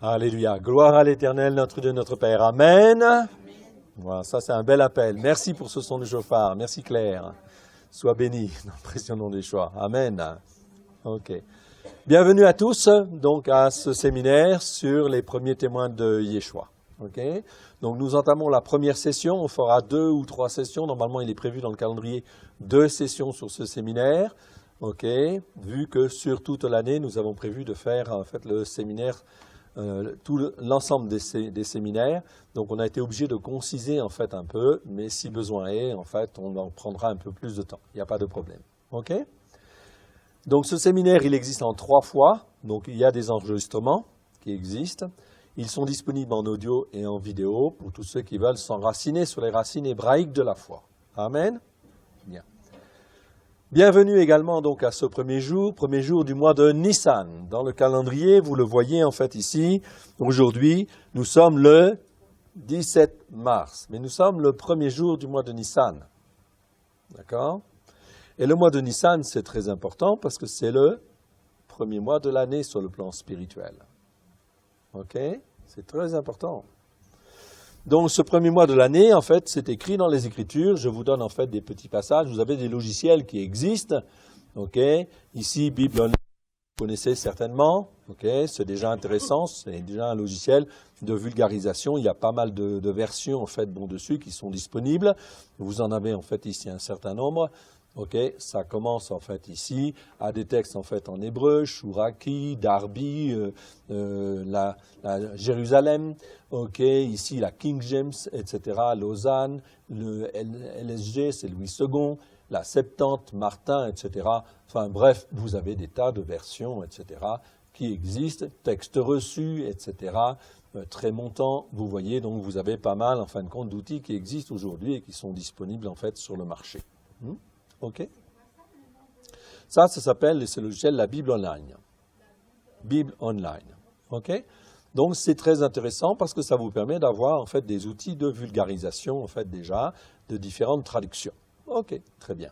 Alléluia. Gloire à l'Éternel, notre Dieu, notre Père. Amen. Amen. Voilà, ça c'est un bel appel. Merci pour ce son de chauffard. Merci Claire. Sois béni. Impressionnant des choix. Amen. Ok. Bienvenue à tous donc à ce séminaire sur les premiers témoins de Yeshua. Ok. Donc nous entamons la première session. On fera 2 ou 3 sessions. Normalement, il est prévu dans le calendrier 2 sessions sur ce séminaire. Ok. Vu que sur toute l'année, nous avons prévu de faire en fait le séminaire. Tout l'ensemble des séminaires. Donc on a été obligé de conciser en fait un peu, mais si besoin est, en fait, on en prendra un peu plus de temps. Il n'y a pas de problème. OK? Donc ce séminaire, il existe en 3 fois. Donc il y a des enregistrements qui existent. Ils sont disponibles en audio et en vidéo pour tous ceux qui veulent s'enraciner sur les racines hébraïques de la foi. Amen? Bien. Bienvenue également donc à ce premier jour du mois de Nissan. Dans le calendrier, vous le voyez en fait ici, aujourd'hui, nous sommes le 17 mars, mais nous sommes le premier jour du mois de Nissan. D'accord? Et le mois de Nissan, c'est très important parce que c'est le premier mois de l'année sur le plan spirituel. Ok? C'est très important. Donc, ce premier mois de l'année, en fait, c'est écrit dans les Écritures. Je vous donne, en fait, des petits passages. Vous avez des logiciels qui existent. OK? Ici, Bible Online, vous connaissez certainement. OK? C'est déjà intéressant. C'est déjà un logiciel de vulgarisation. Il y a pas mal de versions, en fait, dessus qui sont disponibles. Vous en avez, en fait, ici un certain nombre. OK? Ça commence, en fait, ici, à des textes, en fait, en hébreu, Shuraki, Darby, la Jérusalem. OK, ici la King James, etc., Lausanne, le LSG, c'est Louis II, la Septante, Martin, etc. Enfin bref, vous avez des tas de versions, etc., qui existent, textes reçus, etc., très montant. Vous voyez, donc vous avez pas mal, en fin de compte, d'outils qui existent aujourd'hui et qui sont disponibles, en fait, sur le marché. OK? Ça s'appelle, c'est le logiciel la Bible Online. Bible Online. OK? Donc, c'est très intéressant parce que ça vous permet d'avoir, en fait, des outils de vulgarisation, en fait, déjà, de différentes traductions. OK, très bien.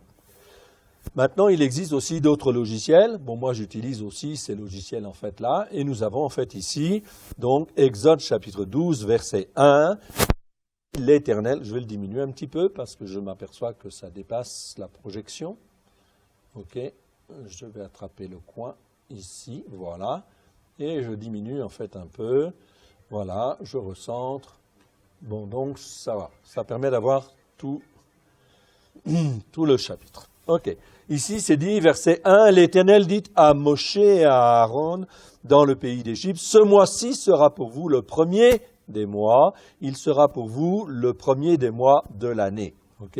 Maintenant, il existe aussi d'autres logiciels. Bon, moi, j'utilise aussi ces logiciels, en fait, là. Et nous avons, en fait, ici, donc, Exode, chapitre 12, verset 1. L'Éternel, je vais le diminuer un petit peu parce que je m'aperçois que ça dépasse la projection. OK, je vais attraper le coin ici, voilà. Et je diminue en fait un peu. Voilà, je recentre. Bon, donc ça va. Ça permet d'avoir tout le chapitre. OK. Ici, c'est dit, verset 1, l'Éternel dit à Moshe et à Aaron dans le pays d'Égypte, ce mois-ci sera pour vous le premier des mois. Il sera pour vous le premier des mois de l'année. OK?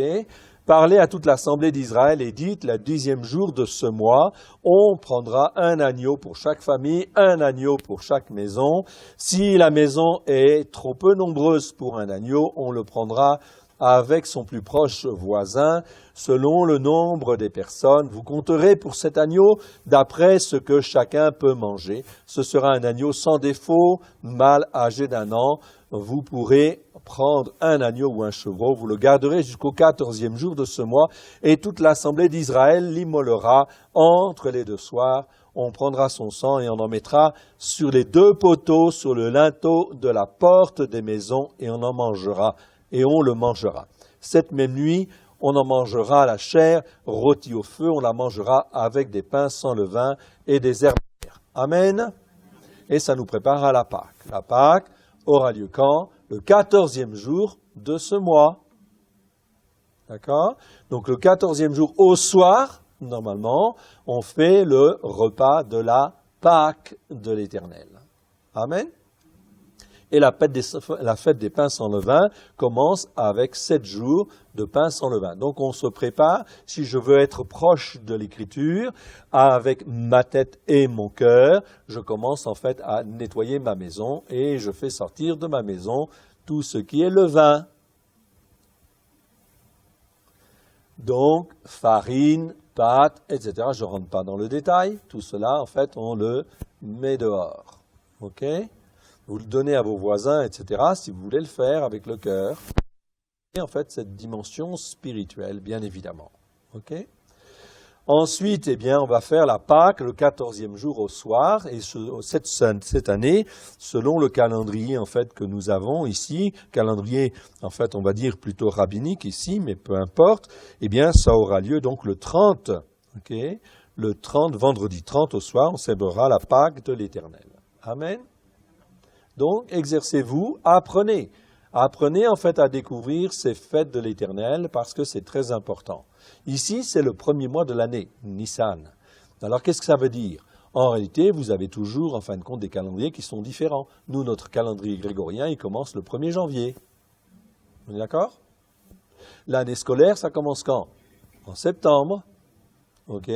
Parlez à toute l'assemblée d'Israël et dites, le 10e jour de ce mois, on prendra un agneau pour chaque famille, un agneau pour chaque maison. Si la maison est trop peu nombreuse pour un agneau, on le prendra avec son plus proche voisin, selon le nombre des personnes. Vous compterez pour cet agneau d'après ce que chacun peut manger. Ce sera un agneau sans défaut, mâle âgé d'1 an. Vous pourrez prendre un agneau ou un chevreau, vous le garderez jusqu'au 14e jour de ce mois, et toute l'assemblée d'Israël l'immolera entre les 2 soirs. On prendra son sang et on en mettra sur les 2 poteaux, sur le linteau de la porte des maisons, et on en mangera, et on le mangera. Cette même nuit, on en mangera la chair rôtie au feu, on la mangera avec des pains sans levain et des herbes. Amen. Et ça nous prépare à la Pâque. La Pâque aura lieu quand? Le 14e jour de ce mois. D'accord? Donc le 14e jour au soir, normalement, on fait le repas de la Pâque de l'Éternel. Amen. Et la fête des pains sans levain commence avec 7 jours de pains sans levain. Donc on se prépare, si je veux être proche de l'Écriture, avec ma tête et mon cœur, je commence en fait à nettoyer ma maison et je fais sortir de ma maison tout ce qui est levain. Donc farine, pâtes, etc. Je ne rentre pas dans le détail. Tout cela, en fait, on le met dehors. OK ? Vous le donnez à vos voisins, etc., si vous voulez le faire avec le cœur. Et en fait, cette dimension spirituelle, bien évidemment. OK ? Ensuite, eh bien, on va faire la Pâque le 14e jour au soir. Et cette année, selon le calendrier en fait que nous avons ici, calendrier, en fait, on va dire plutôt rabbinique ici, mais peu importe, eh bien, ça aura lieu donc le 30. OK ? Le 30, vendredi 30 au soir, on célébrera la Pâque de l'Éternel. Amen. Donc, exercez-vous, apprenez. Apprenez en fait à découvrir ces fêtes de l'Éternel parce que c'est très important. Ici, c'est le premier mois de l'année, Nissan. Alors, qu'est-ce que ça veut dire ? En réalité, vous avez toujours, en fin de compte, des calendriers qui sont différents. Nous, notre calendrier grégorien, il commence le 1er janvier. On est d'accord ? L'année scolaire, ça commence quand ? En septembre. OK ?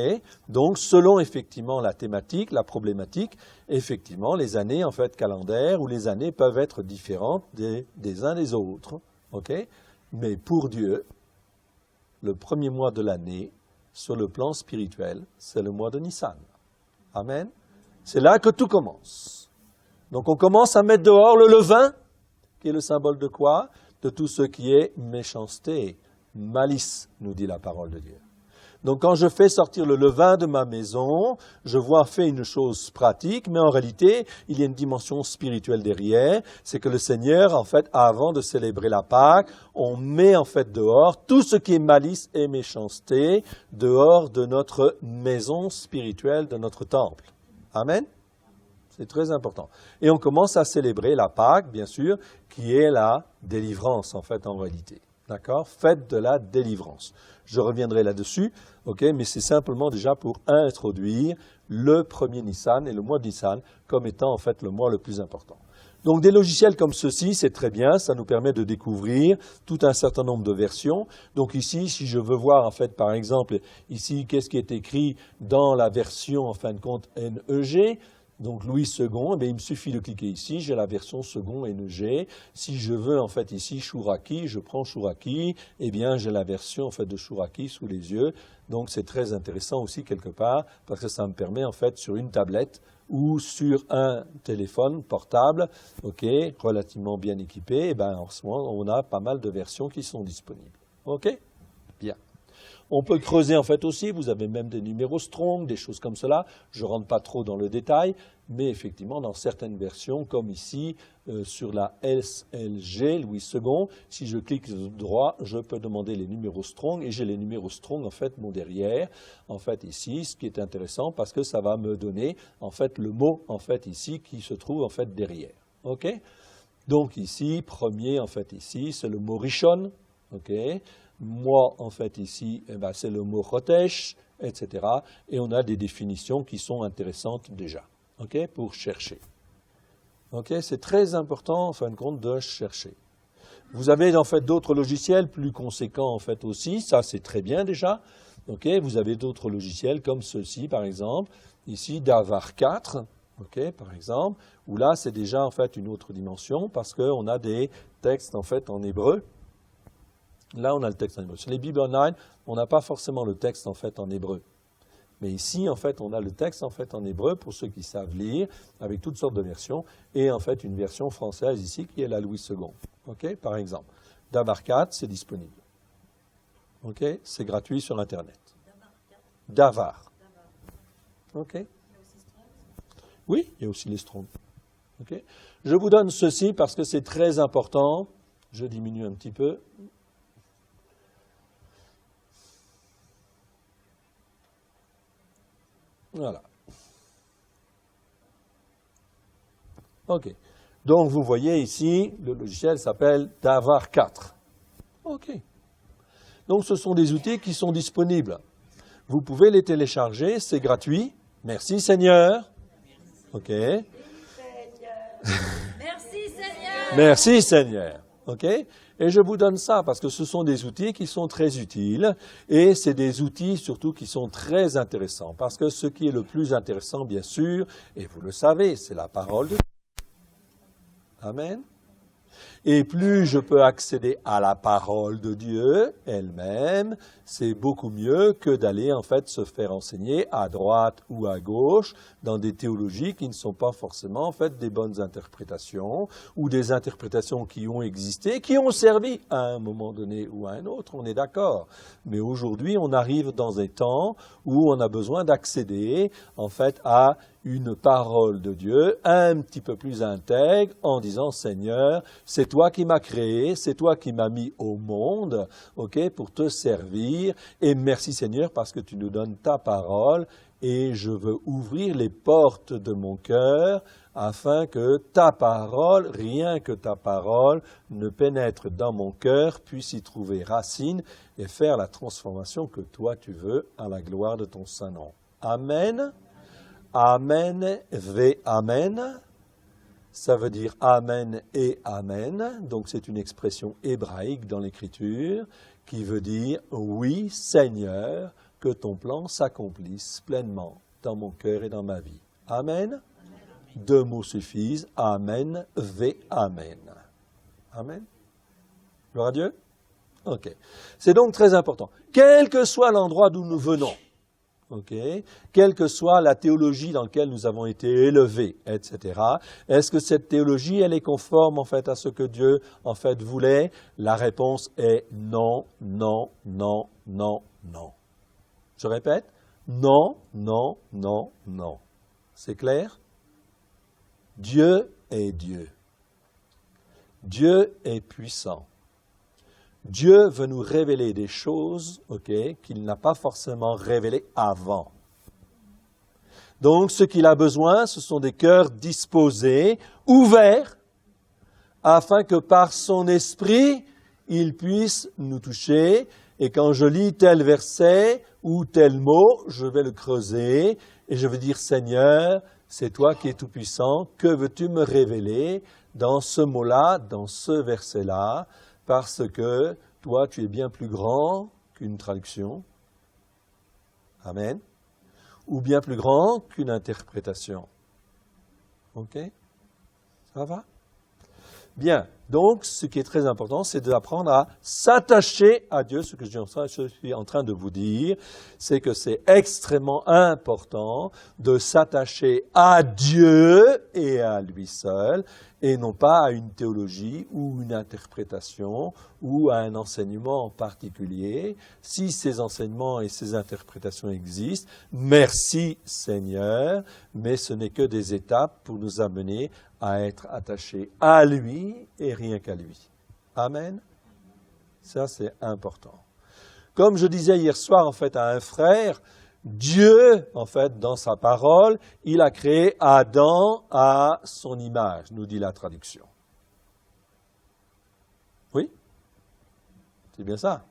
Donc, selon effectivement la thématique, la problématique, effectivement, les années en fait calendaires ou les années peuvent être différentes des uns des autres. OK ? Mais pour Dieu, le premier mois de l'année, sur le plan spirituel, c'est le mois de Nissan. Amen. C'est là que tout commence. Donc, on commence à mettre dehors le levain, qui est le symbole de quoi ? De tout ce qui est méchanceté, malice, nous dit la parole de Dieu. Donc, quand je fais sortir le levain de ma maison, je vois fait une chose pratique, mais en réalité, il y a une dimension spirituelle derrière. C'est que le Seigneur, en fait, avant de célébrer la Pâque, on met en fait dehors tout ce qui est malice et méchanceté, dehors de notre maison spirituelle, de notre temple. Amen. C'est très important. Et on commence à célébrer la Pâque, bien sûr, qui est la délivrance, en fait, en réalité. D'accord ? Fête de la délivrance. Je reviendrai là-dessus, ok, mais c'est simplement déjà pour introduire le premier Nissan et le mois de Nissan comme étant en fait le mois le plus important. Donc des logiciels comme ceci, c'est très bien, ça nous permet de découvrir tout un certain nombre de versions. Donc ici, si je veux voir en fait par exemple, ici, qu'est-ce qui est écrit dans la version en fin de compte NEG, donc Louis II, eh il me suffit de cliquer ici, j'ai la version second NEG. Si je veux en fait ici Chouraki, je prends Chouraki, eh bien j'ai la version en fait de Chouraki sous les yeux. Donc c'est très intéressant aussi quelque part parce que ça me permet en fait sur une tablette ou sur un téléphone portable, ok, relativement bien équipé, eh en ce moment on a pas mal de versions qui sont disponibles. Ok ? Bien. On peut creuser en fait aussi, vous avez même des numéros strong, des choses comme cela. Je ne rentre pas trop dans le détail, mais effectivement, dans certaines versions, comme ici, sur la SLG, Louis II, si je clique droit, je peux demander les numéros strong, et j'ai les numéros strong, en fait, mon derrière, en fait, ici, ce qui est intéressant, parce que ça va me donner, en fait, le mot, en fait, ici, qui se trouve, en fait, derrière. OK ? Donc ici, premier, en fait, ici, c'est le mot Rishon, OK ? Moi, en fait, ici, c'est le mot Chotesh, etc. Et on a des définitions qui sont intéressantes déjà, ok, pour chercher. Ok, c'est très important, en fin de compte, de chercher. Vous avez, en fait, d'autres logiciels plus conséquents, en fait, aussi. Ça, c'est très bien, déjà. Ok, vous avez d'autres logiciels comme ceux-ci, par exemple. Ici, Davar 4, ok, par exemple, où là, c'est déjà, en fait, une autre dimension parce qu'on a des textes, en fait, en hébreu. Là, on a le texte en hébreu. Sur les Bibles online, on n'a pas forcément le texte en fait en hébreu. Mais ici, en fait, on a le texte en fait en hébreu pour ceux qui savent lire, avec toutes sortes de versions, et en fait une version française ici qui est la Louis II. Ok, par exemple, Davar 4, c'est disponible. Ok, c'est gratuit sur Internet. Davar. Ok. Oui, il y a aussi les Strong. Ok. Je vous donne ceci parce que c'est très important. Je diminue un petit peu. Voilà. OK. Donc, vous voyez ici, le logiciel s'appelle Davar 4. OK. Donc, ce sont des outils qui sont disponibles. Vous pouvez les télécharger, c'est gratuit. Merci Seigneur. OK. Merci Seigneur. Merci Seigneur. OK? Et je vous donne ça parce que ce sont des outils qui sont très utiles et c'est des outils surtout qui sont très intéressants. Parce que ce qui est le plus intéressant, bien sûr, et vous le savez, c'est la parole de Dieu. Amen. Et plus je peux accéder à la parole de Dieu elle-même, c'est beaucoup mieux que d'aller en fait se faire enseigner à droite ou à gauche dans des théologies qui ne sont pas forcément en fait des bonnes interprétations ou des interprétations qui ont existé, qui ont servi à un moment donné ou à un autre, on est d'accord. Mais aujourd'hui, on arrive dans un temps où on a besoin d'accéder en fait à une parole de Dieu un petit peu plus intègre en disant « Seigneur, c'est toi qui m'as créé, c'est toi qui m'as mis au monde, ok, pour te servir et merci Seigneur parce que tu nous donnes ta parole et je veux ouvrir les portes de mon cœur afin que ta parole, rien que ta parole, ne pénètre dans mon cœur, puisse y trouver racine et faire la transformation que toi tu veux à la gloire de ton Saint-Nom. » Amen. Amen, ve amen, ça veut dire amen et amen, donc c'est une expression hébraïque dans l'Écriture qui veut dire oui Seigneur, que ton plan s'accomplisse pleinement dans mon cœur et dans ma vie. Amen. Deux mots suffisent, amen, ve amen. Amen. Gloire à Dieu. Ok. C'est donc très important. Quel que soit l'endroit d'où nous venons, okay, quelle que soit la théologie dans laquelle nous avons été élevés, etc. Est-ce que cette théologie, elle est conforme en fait à ce que Dieu en fait voulait? La réponse est non, non, non, non, non. Je répète, non, non, non, non. C'est clair? Dieu est Dieu. Dieu est puissant. Dieu veut nous révéler des choses, qu'il n'a pas forcément révélées avant. Donc, ce qu'il a besoin, ce sont des cœurs disposés, ouverts, afin que par son esprit, il puisse nous toucher. Et quand je lis tel verset ou tel mot, je vais le creuser et je vais dire, Seigneur, c'est toi qui es tout-puissant, que veux-tu me révéler dans ce mot-là, dans ce verset-là? Parce que toi, tu es bien plus grand qu'une traduction. Amen. Ou bien plus grand qu'une interprétation. OK? Ça va? Bien. Donc, ce qui est très important, c'est d'apprendre à s'attacher à Dieu. Ce que je suis en train de vous dire, c'est que c'est extrêmement important de s'attacher à Dieu et à lui seul, et non pas à une théologie ou une interprétation ou à un enseignement en particulier. Si ces enseignements et ces interprétations existent, merci Seigneur, mais ce n'est que des étapes pour nous amener à être attachés à lui et rien qu'à lui. Amen. Ça, c'est important. Comme je disais hier soir, en fait, à un frère, Dieu, en fait, dans sa parole, il a créé Adam à son image, nous dit la traduction. Oui? C'est bien ça?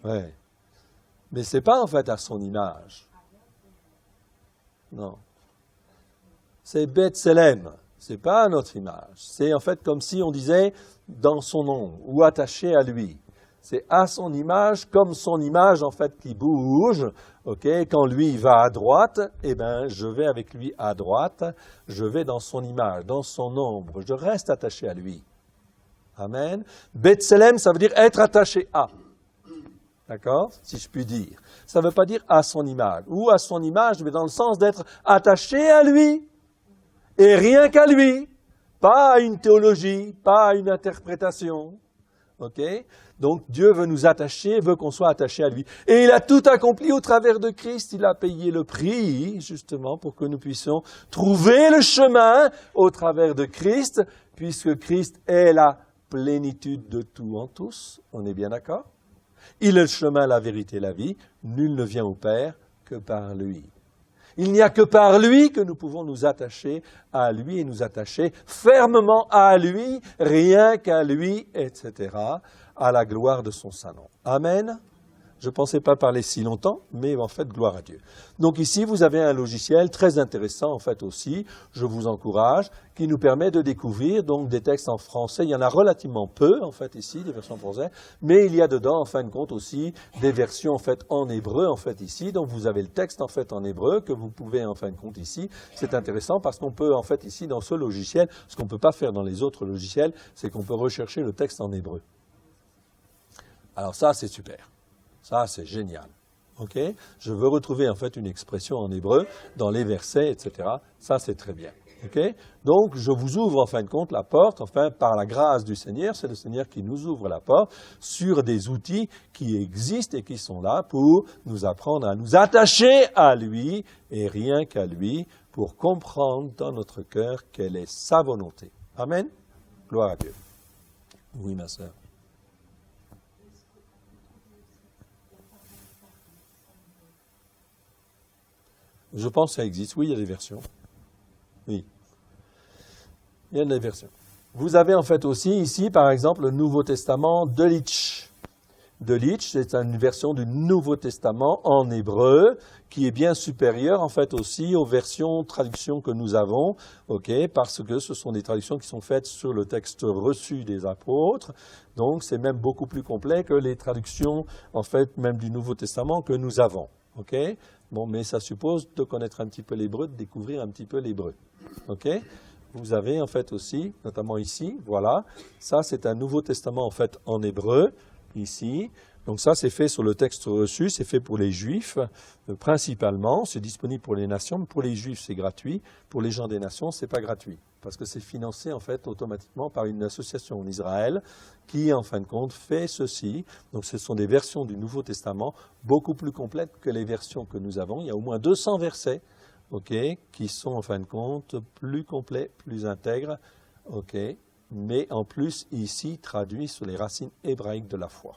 Oui. Mais ce n'est pas, en fait, à son image. Non. C'est Bethléem. Ce n'est pas à notre image. C'est, en fait, comme si on disait dans son ombre ou attaché à lui. C'est à son image, comme son image, en fait, qui bouge. Quand lui, il va à droite, eh bien, je vais avec lui à droite. Je vais dans son image, dans son ombre. Je reste attaché à lui. Amen. Bethléem, ça veut dire être attaché à. D'accord? Si je puis dire. Ça ne veut pas dire à son image. Ou à son image, mais dans le sens d'être attaché à lui. Et rien qu'à lui. Pas à une théologie, pas à une interprétation. OK? Donc Dieu veut nous attacher, veut qu'on soit attaché à lui. Et il a tout accompli au travers de Christ. Il a payé le prix, justement, pour que nous puissions trouver le chemin au travers de Christ, puisque Christ est la plénitude de tout en tous. On est bien d'accord? Il est le chemin, la vérité, la vie. Nul ne vient au Père que par lui. Il n'y a que par lui que nous pouvons nous attacher à lui et nous attacher fermement à lui, rien qu'à lui, etc., à la gloire de son Saint-Nom. Amen. Je ne pensais pas parler si longtemps, mais en fait, gloire à Dieu. Donc ici, vous avez un logiciel très intéressant, en fait aussi, je vous encourage, qui nous permet de découvrir donc des textes en français. Il y en a relativement peu, en fait, ici, des versions françaises, mais il y a dedans, en fin de compte, aussi des versions, en fait, en hébreu, en fait, ici. Donc vous avez le texte, en fait, en hébreu, que vous pouvez, en fin de compte, ici. C'est intéressant parce qu'on peut, en fait, ici, dans ce logiciel, ce qu'on ne peut pas faire dans les autres logiciels, c'est qu'on peut rechercher le texte en hébreu. Alors ça, c'est super. Ça, c'est génial. Ok? Je veux retrouver en fait une expression en hébreu dans les versets, etc. Ça, c'est très bien. Ok? Donc, je vous ouvre en fin de compte la porte, enfin, par la grâce du Seigneur, c'est le Seigneur qui nous ouvre la porte sur des outils qui existent et qui sont là pour nous apprendre à nous attacher à lui et rien qu'à lui pour comprendre dans notre cœur quelle est sa volonté. Amen? Gloire à Dieu. Oui, ma sœur. Je pense que ça existe. Oui, il y a des versions. Oui. Il y a des versions. Vous avez en fait aussi ici, par exemple, le Nouveau Testament de Litch. De Litch, c'est une version du Nouveau Testament en hébreu qui est bien supérieure en fait aussi aux versions traductions que nous avons, ok, parce que ce sont des traductions qui sont faites sur le texte reçu des apôtres. Donc c'est même beaucoup plus complet que les traductions en fait même du Nouveau Testament que nous avons. Ok? Bon, mais ça suppose de connaître un petit peu l'hébreu, de découvrir un petit peu l'hébreu. Ok? Vous avez en fait aussi, notamment ici, voilà, ça c'est un Nouveau Testament en fait en hébreu, ici. Donc ça c'est fait sur le texte reçu, c'est fait pour les Juifs principalement, c'est disponible pour les nations, mais pour les Juifs c'est gratuit, pour les gens des nations c'est pas gratuit, parce que c'est financé en fait automatiquement par une association en Israël qui en fin de compte fait ceci. Donc ce sont des versions du Nouveau Testament beaucoup plus complètes que les versions que nous avons. Il y a au moins 200 versets, ok, qui sont en fin de compte plus complets, plus intègres, ok, mais en plus ici traduits sur les racines hébraïques de la foi.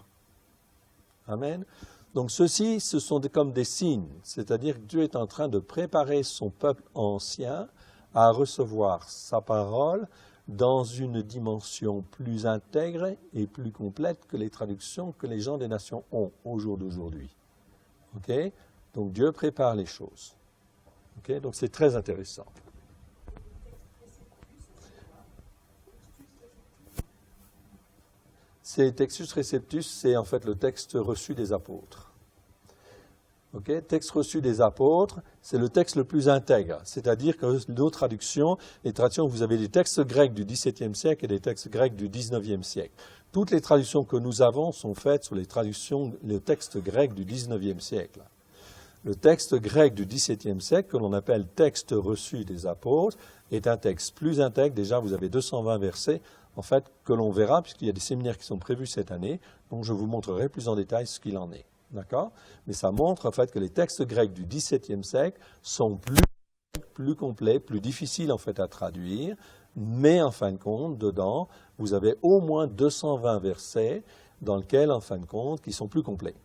Amen. Donc ceci, ce sont comme des signes, c'est-à-dire que Dieu est en train de préparer son peuple ancien à recevoir sa parole dans une dimension plus intègre et plus complète que les traductions que les gens des nations ont au jour d'aujourd'hui. Ok? Donc Dieu prépare les choses. Ok? Donc c'est très intéressant. C'est Textus Receptus, c'est en fait le texte reçu des apôtres. Okay? Texte reçu des apôtres, c'est le texte le plus intègre. C'est-à-dire que nos traductions, les traductions, vous avez des textes grecs du XVIIe siècle et des textes grecs du XIXe siècle. Toutes les traductions que nous avons sont faites sur les textes grecs du XIXe siècle. Le texte grec du XVIIe siècle, que l'on appelle texte reçu des apôtres, est un texte plus intègre. Déjà, vous avez 220 versets, en fait, que l'on verra, puisqu'il y a des séminaires qui sont prévus cette année, donc je vous montrerai plus en détail ce qu'il en est. D'accord? Mais ça montre, en fait, que les textes grecs du XVIIe siècle sont plus complets, plus difficiles, en fait, à traduire, mais, en fin de compte, dedans, vous avez au moins 220 versets dans lesquels, en fin de compte, qui sont plus complets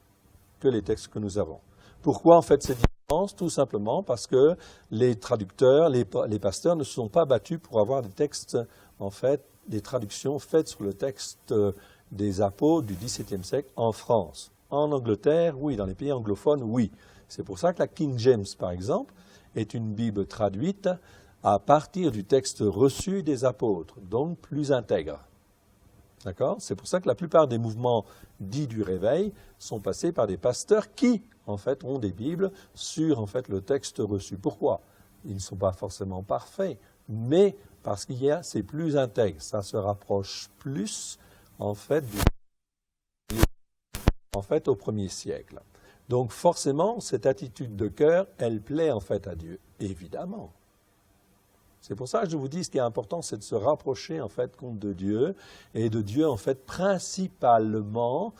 que les textes que nous avons. Pourquoi, en fait, cette différence? Tout simplement parce que les traducteurs, les pasteurs ne se sont pas battus pour avoir des textes, en fait, des traductions faites sur le texte des apôtres du XVIIe siècle en France. En Angleterre, oui. Dans les pays anglophones, oui. C'est pour ça que la King James, par exemple, est une Bible traduite à partir du texte reçu des apôtres, donc plus intègre. D'accord? C'est pour ça que la plupart des mouvements dits du réveil sont passés par des pasteurs qui, en fait, ont des Bibles sur, en fait, le texte reçu. Pourquoi? Ils ne sont pas forcément parfaits, mais parce qu'il y a, c'est plus intègre. Ça se rapproche plus, en fait, au premier siècle. Donc, forcément, cette attitude de cœur, elle plaît, en fait, à Dieu, évidemment. C'est pour ça que je vous dis, ce qui est important, c'est de se rapprocher, en fait, compte de Dieu, et de Dieu, en fait, principalement,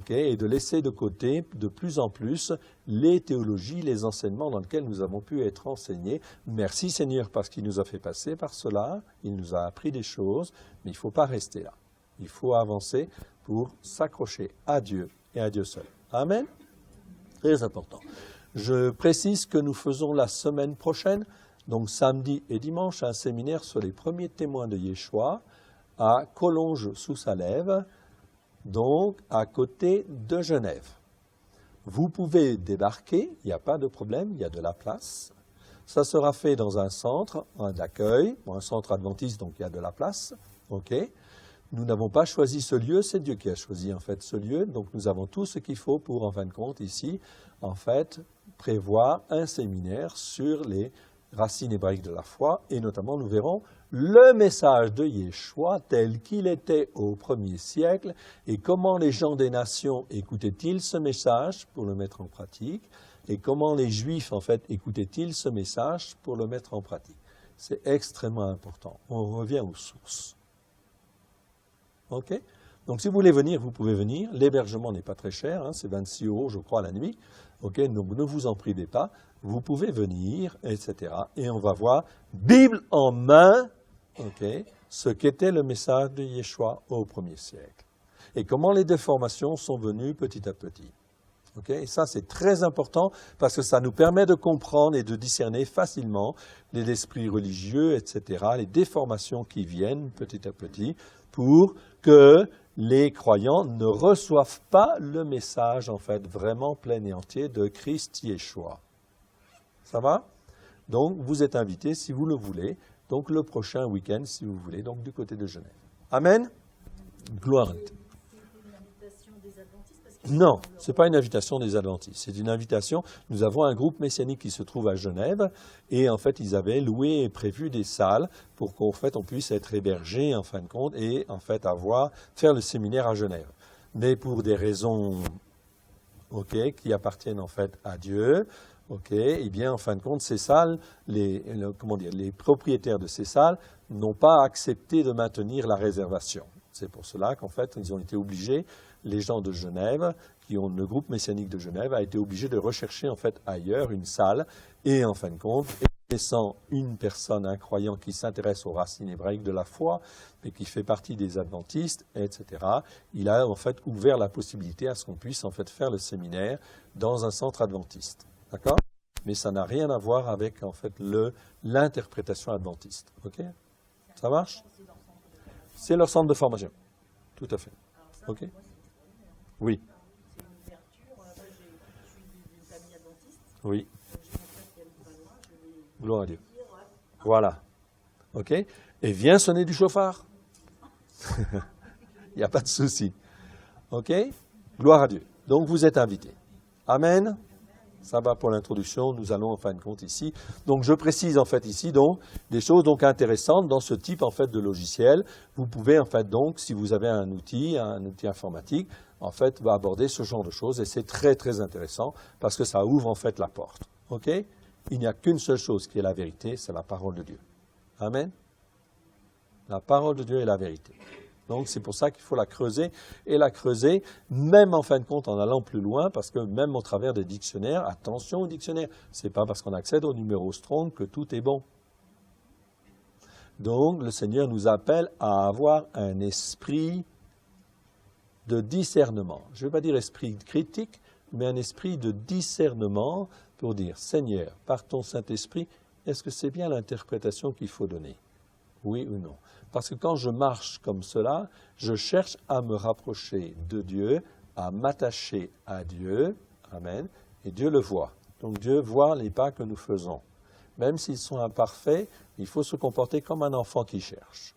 et de laisser de côté, de plus en plus, les théologies, les enseignements dans lesquels nous avons pu être enseignés. Merci Seigneur, parce qu'il nous a fait passer par cela, il nous a appris des choses, mais il ne faut pas rester là. Il faut avancer pour s'accrocher à Dieu et à Dieu seul. Amen. Très important. Je précise que nous faisons la semaine prochaine, donc samedi et dimanche, un séminaire sur les premiers témoins de Yeshua à Collonges-sous-Salève, donc à côté de Genève. vous pouvez débarquer, il n'y a pas de problème, il y a de la place. Ça sera fait dans un centre d'accueil, un centre adventiste, donc il y a de la place. Ok. Nous n'avons pas choisi ce lieu, c'est Dieu qui a choisi en fait ce lieu. Donc nous avons tout ce qu'il faut pour, en fin de compte, ici, en fait, prévoir un séminaire sur les racines hébraïques de la foi. Et notamment, nous verrons le message de Yeshua tel qu'il était au 1er siècle et comment les gens des nations écoutaient-ils ce message pour le mettre en pratique et comment les Juifs, en fait, écoutaient-ils ce message pour le mettre en pratique. C'est extrêmement important. On revient aux sources. OK? Donc, si vous voulez venir, vous pouvez venir. L'hébergement n'est pas très cher, hein, c'est 26 € je crois, la nuit. OK? Donc, ne vous en privez pas. Vous pouvez venir, etc. Et on va voir, Bible en main, OK, ce qu'était le message de Yeshua au 1er siècle. Et comment les déformations sont venues petit à petit. Okay? Et ça, c'est très important parce que ça nous permet de comprendre et de discerner facilement les esprits religieux, etc., les déformations qui viennent petit à petit pour que les croyants ne reçoivent pas le message, en fait, vraiment plein et entier de Christ Yeshua. Ça va? Donc, vous êtes invités, si vous le voulez, donc le prochain week-end, si vous voulez, donc du côté de Genève. Amen? Gloire à Dieu. Non, ce n'est pas une invitation des adventistes, c'est une invitation, nous avons un groupe messianique qui se trouve à Genève, et en fait ils avaient loué et prévu des salles pour qu'en fait on puisse être hébergé en fin de compte et en fait faire le séminaire à Genève. Mais pour des raisons qui appartiennent en fait à Dieu, eh bien en fin de compte ces salles, les propriétaires de ces salles n'ont pas accepté de maintenir la réservation. C'est pour cela qu'en fait ils ont été obligés, les gens de Genève, qui ont le groupe messianique de Genève, a été obligé de rechercher en fait ailleurs une salle. Et en fin de compte, connaissant une personne, un croyant qui s'intéresse aux racines hébraïques de la foi, mais qui fait partie des adventistes, etc., il a en fait ouvert la possibilité à ce qu'on puisse en fait faire le séminaire dans un centre adventiste. D'accord? Mais ça n'a rien à voir avec en fait l'interprétation adventiste. Ok? Ça marche? C'est leur centre de formation. Tout à fait. Ok? Oui. C'est une ouverture. Moi, je suis d'une famille adventiste. Oui. J'ai mon frère qui habite pas loin. Je vais Gloire à Dieu. dire, ouais. Voilà. OK? Et viens sonner du chauffard. Il n'y a pas de souci. OK? Gloire à Dieu. Donc, vous êtes invités. Amen. Ça va pour l'introduction. Nous allons en fin de compte ici. Donc, je précise en fait ici donc des choses donc intéressantes dans ce type en fait de logiciel. Vous pouvez en fait donc, si vous avez un outil informatique, en fait, va aborder ce genre de choses et c'est très très intéressant parce que ça ouvre en fait la porte. OK? Il n'y a qu'une seule chose qui est la vérité, c'est la parole de Dieu. Amen. La parole de Dieu est la vérité. Donc, c'est pour ça qu'il faut la creuser, et la creuser, même en fin de compte, en allant plus loin, parce que même au travers des dictionnaires, attention aux dictionnaires, ce n'est pas parce qu'on accède au numéro Strong que tout est bon. Donc, le Seigneur nous appelle à avoir un esprit de discernement. Je ne vais pas dire esprit critique, mais un esprit de discernement pour dire, Seigneur, par ton Saint-Esprit, est-ce que c'est bien l'interprétation qu'il faut donner? Oui ou non? Parce que quand je marche comme cela, je cherche à me rapprocher de Dieu, à m'attacher à Dieu. Amen. Et Dieu le voit. Donc Dieu voit les pas que nous faisons. Même s'ils sont imparfaits, il faut se comporter comme un enfant qui cherche.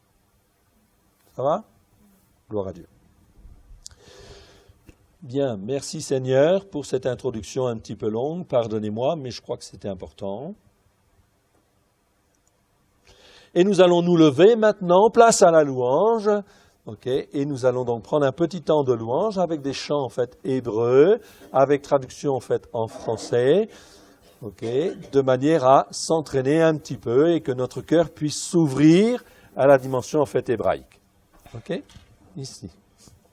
Ça va? Gloire à Dieu. Bien, merci Seigneur pour cette introduction un petit peu longue. Pardonnez-moi, mais je crois que c'était important. Et nous allons nous lever maintenant, place à la louange, et nous allons donc prendre un petit temps de louange avec des chants en fait hébreux, avec traduction en fait en français, de manière à s'entraîner un petit peu et que notre cœur puisse s'ouvrir à la dimension en fait hébraïque. Ok?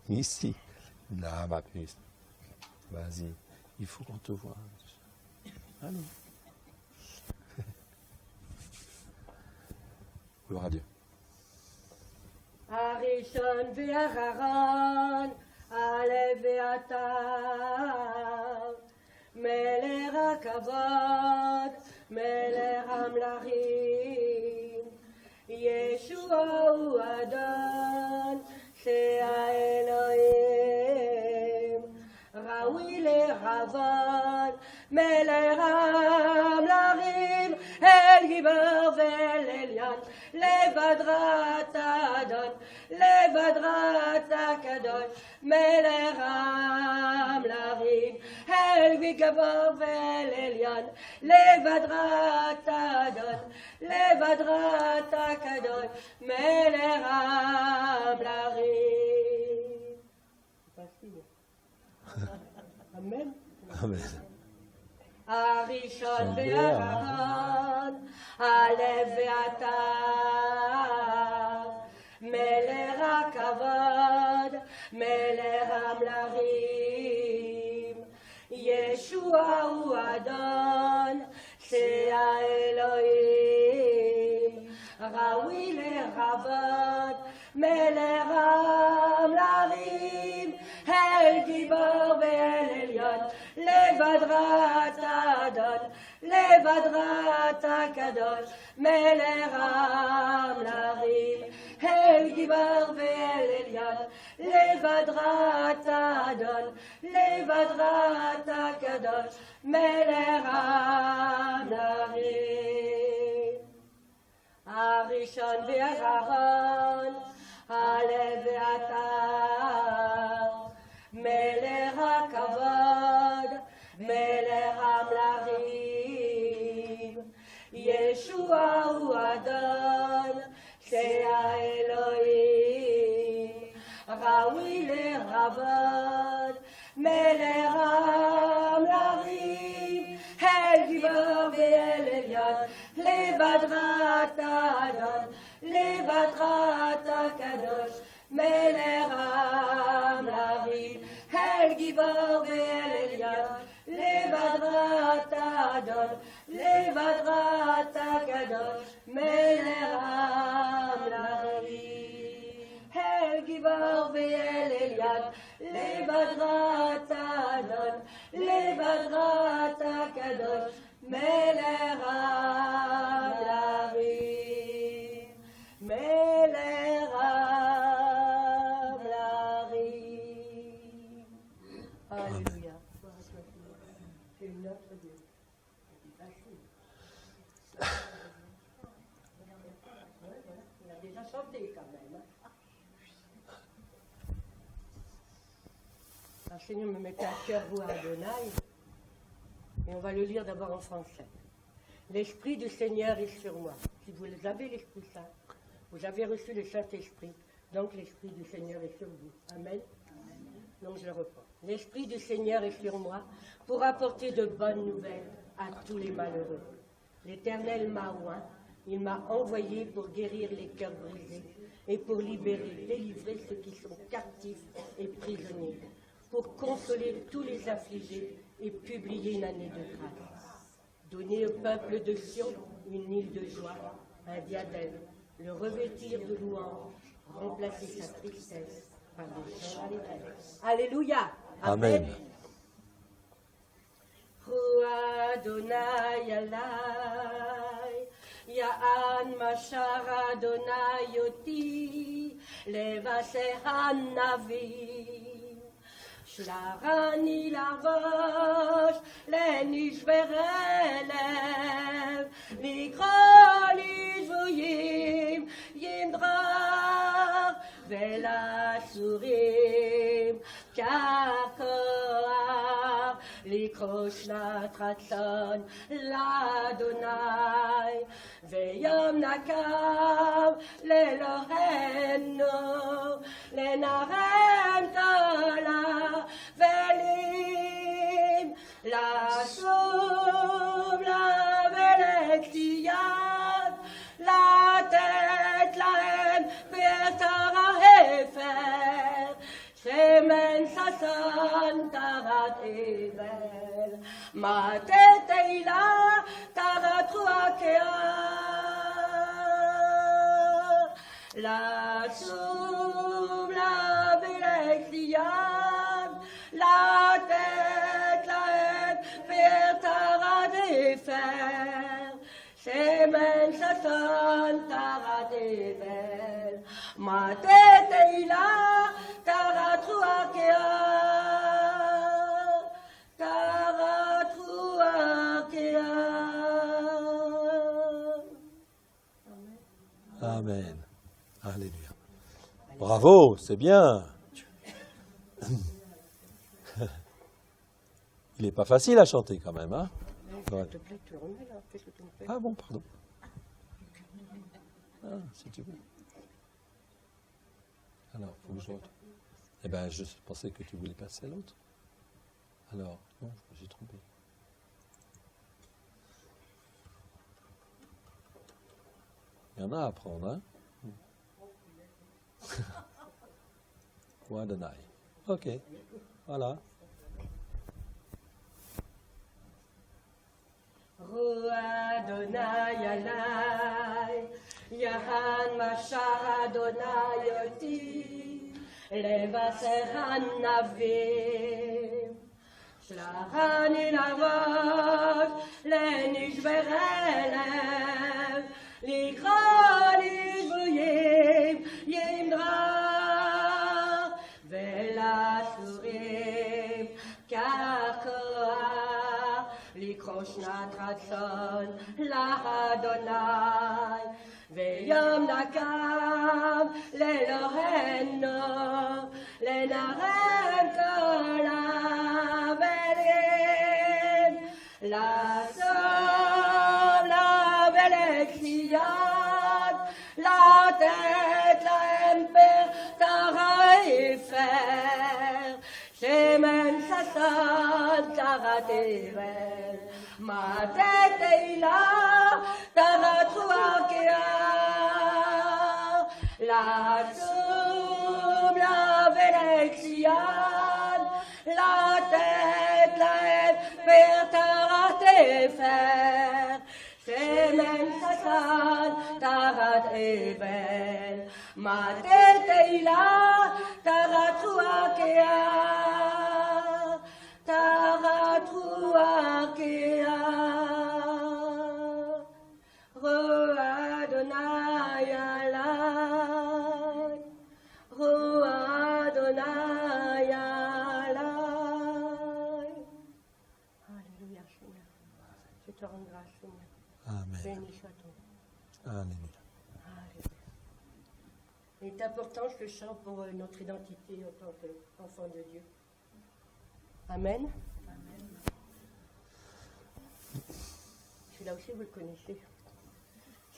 Ici. Là, ma puce. Vas-y, il faut qu'on te voie. Allez. Gloire à Dieu. הראשון והאחרון, א' ואתה, מלך הכבוד, מלך המלכים, ישוע הוא אדון, שהאלוהים ראוי לך kavod, meleram larim, el gibar vel elyon, levadrat adon, levadrat akadosh, meleram larim, el gibar vel elyon, levadrat adon, levadrat akadosh, meleram larim. Amen. Amen. הראשון והאחרון, הלב ואתה, מלך הכבוד, מלך המלכים, ישוע הוא אדון, שהאלוהים, ראוי לכבוד, מלך המלכים, אל גיבור ואל עליון, לבדרת אדון, לבדרת הקדוש, מלך המלכים, אל גיבור ואל עליון, לבדרת אדון, לבדרת הקדוש, מלך המלכים. הראשון והאחרון, הלב ואתה, מלך הכבוד, מלך המלכים, ישוע הוא אדון, שהאלוהים, ראוי לכבוד, מלך המלכים, אל גיבור ואל עליון, לבדרת אדון, לבדרת הקדוש, מלך המלכים, אל גיבור ואל עליון, לבדרת אדון, לבדרת הקדוש, מלך המלכים, אל גיבור ואל עליון, לבדרת אדון, לבדרת הקדוש, מלך המלכים, מלך המלכים. Alléluia. C'est notre Dieu. On a déjà chanté quand même. Le Seigneur me mettait à cœur vous Adonai, et on va le lire d'abord en français. L'Esprit du Seigneur est sur moi. Si vous avez l'Esprit Saint, vous avez reçu le Saint-Esprit, donc l'Esprit du Seigneur est sur vous. Amen. Donc je le reprends. L'Esprit du Seigneur est sur moi pour apporter de bonnes nouvelles à tous les malheureux. L'Éternel m'a oint, il m'a envoyé pour guérir les cœurs brisés et pour délivrer ceux qui sont captifs et prisonniers, pour consoler tous les affligés et publier une année de grâce. Donner au peuple de Sion une île de joie, un diadème, le revêtir de louange, remplacer sa tristesse par des chants d'allégresse. Alléluia. Amen. Adonai alai, Ya'an mashar Adonai oti, levasehan navi, shlachani lavosh, lenishverelev, mikro lishvuyim, yimdrar, velasurim, kakor, לקרוש לטרצון לאדוני ויום נקם לאלוהינו לנחם כל האבלים לשוב למלך ציון לתת להם ביתר ההפר שמן ששון תחת עיוור, מטה תהילה תחת רוח קר. לשוב למלך ציון, לתת להם ביתר העפר, שמן ששון תחת עיוור, מטה תהילה תחת רוח קר. Amen. Alléluia. Bravo, c'est bien. Il n'est pas facile à chanter quand même, hein? Ouais. Ah bon, pardon. Ah, si tu veux. Alors, faut que je rentre. Eh bien, je pensais que tu voulais passer à l'autre. Alors, non, j'ai trompé. Il y en a à prendre, hein? Ou Adonai. Ok, voilà. Adonai alai, Yahan Mashar Adonai oti, Levaser Navim, Shlachani Lavot, Lenishberelev, Likra Lishvuyim, Yimdra, Velasurim, Karkoa, לקרוא שנת רצון לאדוני ויום נקם לאלוהינו לנחם כל האבלים לעשות לאבלי ציון לתת להם פטר עפר שמן ששון תחת עיוור מטה תהילה תחת חוקיה לצום לאבלי ציון לתת להם פטר עפר שמן ששון תחת עיוור מטה תהילה תחת חוקיה תחת חוקיה רוע אדוני עלי רוע אדוני עלי Alléluia Seigneur, je te rends grâce Seigneur. Amen. Béni sois-tu. Alléluia. Alléluia. Il est important ce chant pour notre identité en tant qu'enfant de Dieu. Amen. Amen. Celui-là aussi, vous le connaissez.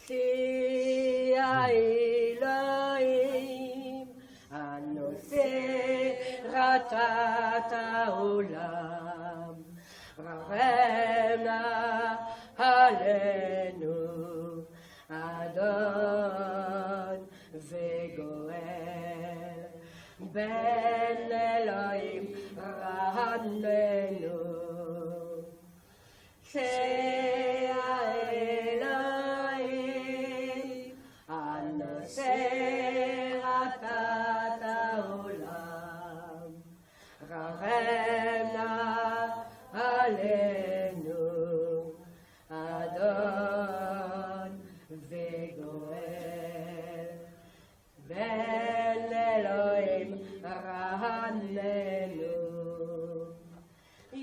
C'est à Elohim, annoncer ratata olam, ravena alenu, adon vegoel, ben Elohim ranenu. C'est à Elohim, annoncer ratata olam, ravena alenu, adon vegoel, ben Elohim ranenu,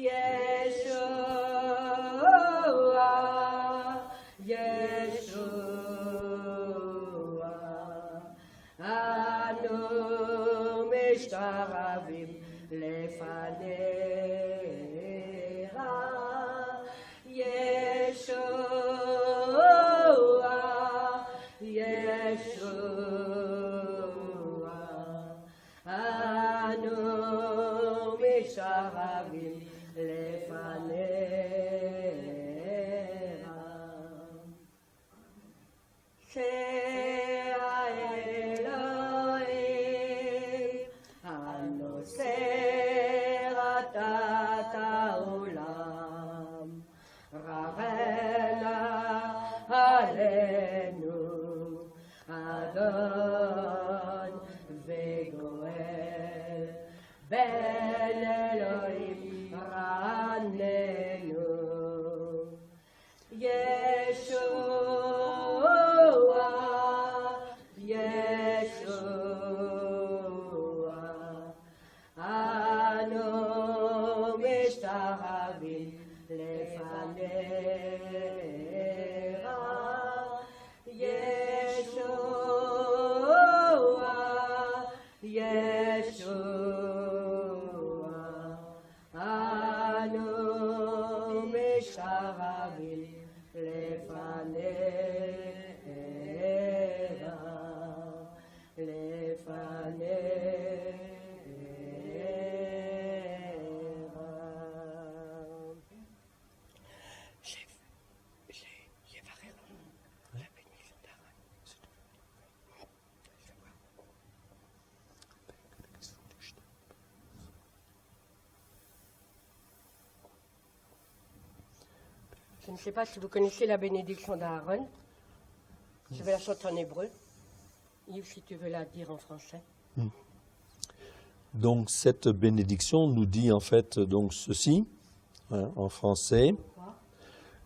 Yeshua, Yeshua, anu mishtaravim lefanecha, Yeshua, Yeshua, anu mishtaravim lefanecha. C'est à Elohim, annoncer ratata olam, ravena alenu, adon vegoel, ben Elohim ranenu, Yeshua, Yeshua, anu mishtaravim lefanecha, Je ne sais pas si vous connaissez la bénédiction d'Aaron. Je vais la chanter en hébreu. Yves, si tu veux la dire en français. Donc cette bénédiction nous dit en fait donc ceci, en français.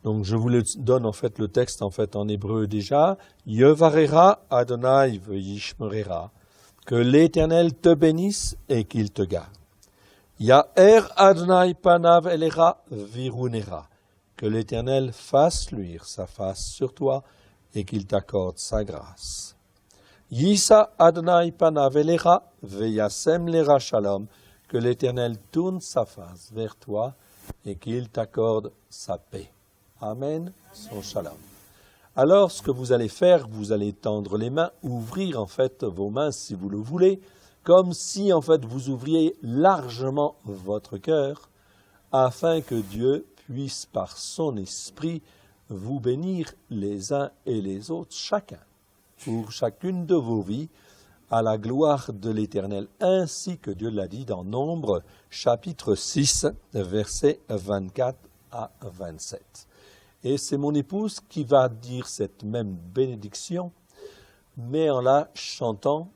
Donc je vous donne en fait le texte en fait en hébreu déjà. Yevarera Adonai v'yishmerera. Que l'Éternel te bénisse et qu'il te garde. Ya'er Adonai panav elecha virunera. Que l'Éternel fasse luire sa face sur toi et qu'il t'accorde sa grâce. Yisa Adonai panav elecha veyasem lera shalom. Que l'Éternel tourne sa face vers toi et qu'il t'accorde sa paix. Amen. Son shalom. Alors, ce que vous allez faire, vous allez tendre les mains, ouvrir en fait vos mains si vous le voulez, comme si en fait vous ouvriez largement votre cœur, afin que Dieu puisse par son esprit vous bénir les uns et les autres, chacun, pour chacune de vos vies, à la gloire de l'Éternel, ainsi que Dieu l'a dit dans Nombre, chapitre 6, versets 24 à 27. Et c'est mon épouse qui va dire cette même bénédiction, mais en la chantant.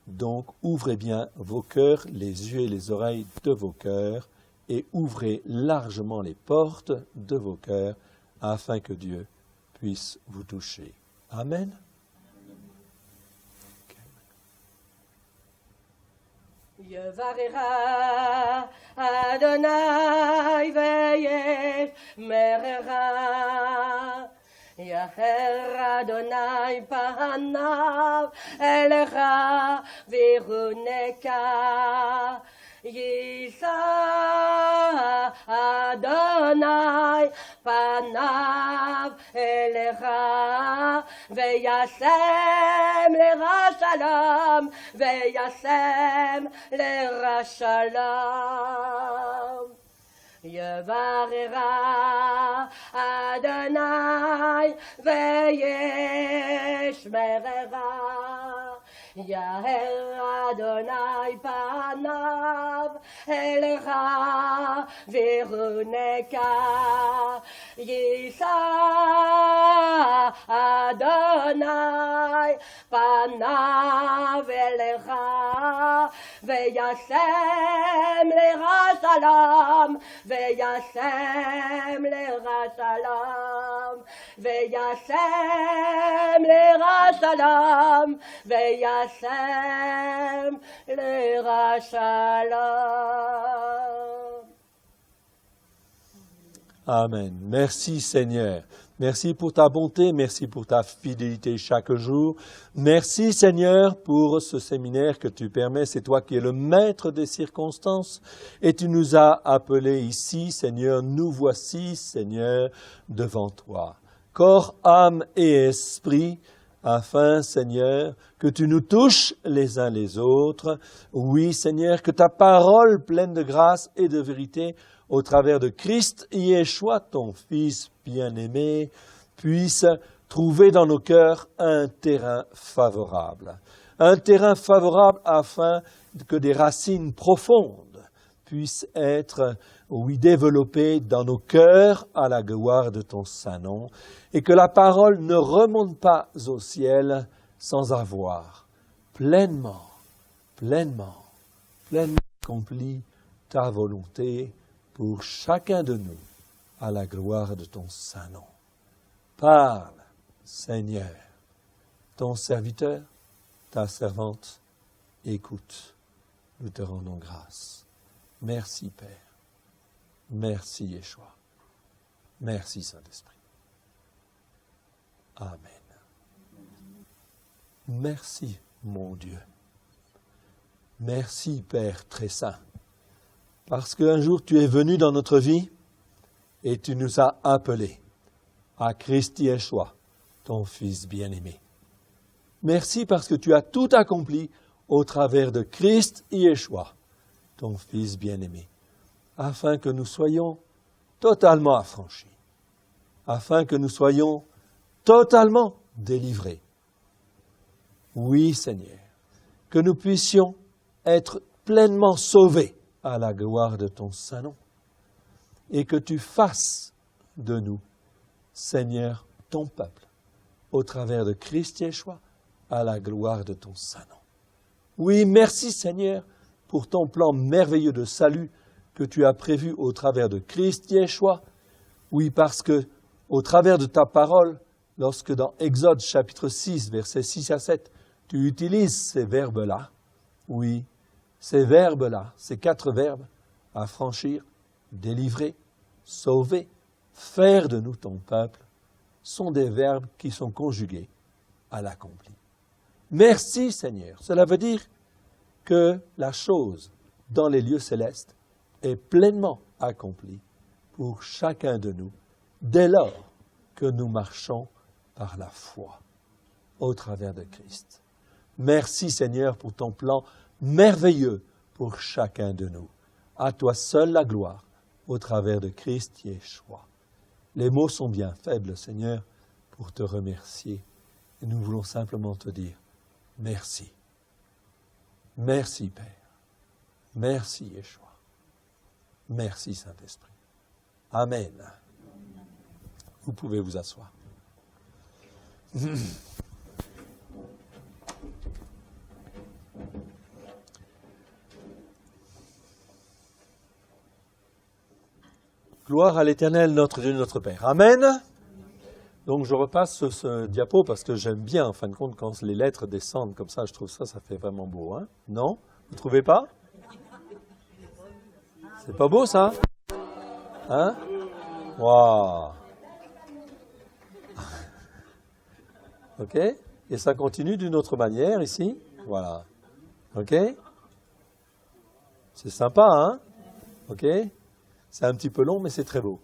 Donc, ouvrez bien vos cœurs, les yeux et les oreilles de vos cœurs, et ouvrez largement les portes de vos cœurs, afin que Dieu puisse vous toucher. Amen. Yevarera Adonai v'yishmerera. Yaher Adonai panav elecha viruneka. Yisa Adonai panav elecha veyasem lera shalom veyasem lera shalom. Yevarera Adonai v'yishmerera. Yaher Adonai panav elecha viruneka. Yisa Adonai panav elecha veyasem lera shalom veyasem lera shalom veyasem lera shalom veyasem lera shalom. Amen. Merci Seigneur. Merci pour ta bonté, merci pour ta fidélité chaque jour. Merci Seigneur pour ce séminaire que tu permets. C'est toi qui es le maître des circonstances et tu nous as appelés ici, Seigneur. Nous voici, Seigneur, devant toi. Corps, âme et esprit, afin, Seigneur, que tu nous touches les uns les autres. Oui, Seigneur, que ta parole pleine de grâce et de vérité au travers de Christ Yeshua, ton Fils bien-aimé, puisse trouver dans nos cœurs un terrain favorable. Un terrain favorable afin que des racines profondes puissent être, oui, développées dans nos cœurs à la gloire de ton saint nom, et que la parole ne remonte pas au ciel sans avoir pleinement accompli ta volonté pour chacun de nous, à la gloire de ton saint nom. Parle, Seigneur, ton serviteur, ta servante, écoute, nous te rendons grâce. Merci Père, merci Yeshua, merci Saint-Esprit. Amen. Merci mon Dieu, merci Père très saint. Parce qu'un jour tu es venu dans notre vie et tu nous as appelés. à Christ Yeshua, ton Fils bien-aimé. Merci parce que tu as tout accompli au travers de Christ Yeshua, ton Fils bien-aimé, afin que nous soyons totalement affranchis, afin que nous soyons totalement délivrés. Oui, Seigneur, que nous puissions être pleinement sauvés à la gloire de ton Saint nom, et que tu fasses de nous, Seigneur, ton peuple, au travers de Christ Yeshua, à la gloire de ton Saint nom. Oui, merci Seigneur pour ton plan merveilleux de salut que tu as prévu au travers de Christ Yeshua. Oui, parce que au travers de ta parole, lorsque dans Exode chapitre 6, versets 6 à 7, tu utilises ces verbes-là, oui, ces verbes-là, ces 4 verbes, affranchir, délivrer, sauver, faire de nous ton peuple, sont des verbes qui sont conjugués à l'accompli. Merci Seigneur. Cela veut dire que la chose dans les lieux célestes est pleinement accomplie pour chacun de nous dès lors que nous marchons par la foi au travers de Christ. Merci Seigneur pour ton plan merveilleux pour chacun de nous. À toi seul la gloire au travers de Christ Yeshua. Les mots sont bien faibles Seigneur pour te remercier et nous voulons simplement te dire merci. Merci Père. Merci Yeshua. Merci Saint-Esprit. Amen. Vous pouvez vous asseoir. Gloire à l'Éternel, notre Dieu, notre Père. Amen. Donc je repasse ce diapo parce que j'aime bien, en fin de compte, quand les lettres descendent comme ça, je trouve ça fait vraiment beau. Hein? Non? Vous ne trouvez pas? C'est pas beau ça? Hein? Waouh! Ok? Et ça continue d'une autre manière ici. Voilà. Ok? C'est sympa, hein? Ok? C'est un petit peu long, mais c'est très beau.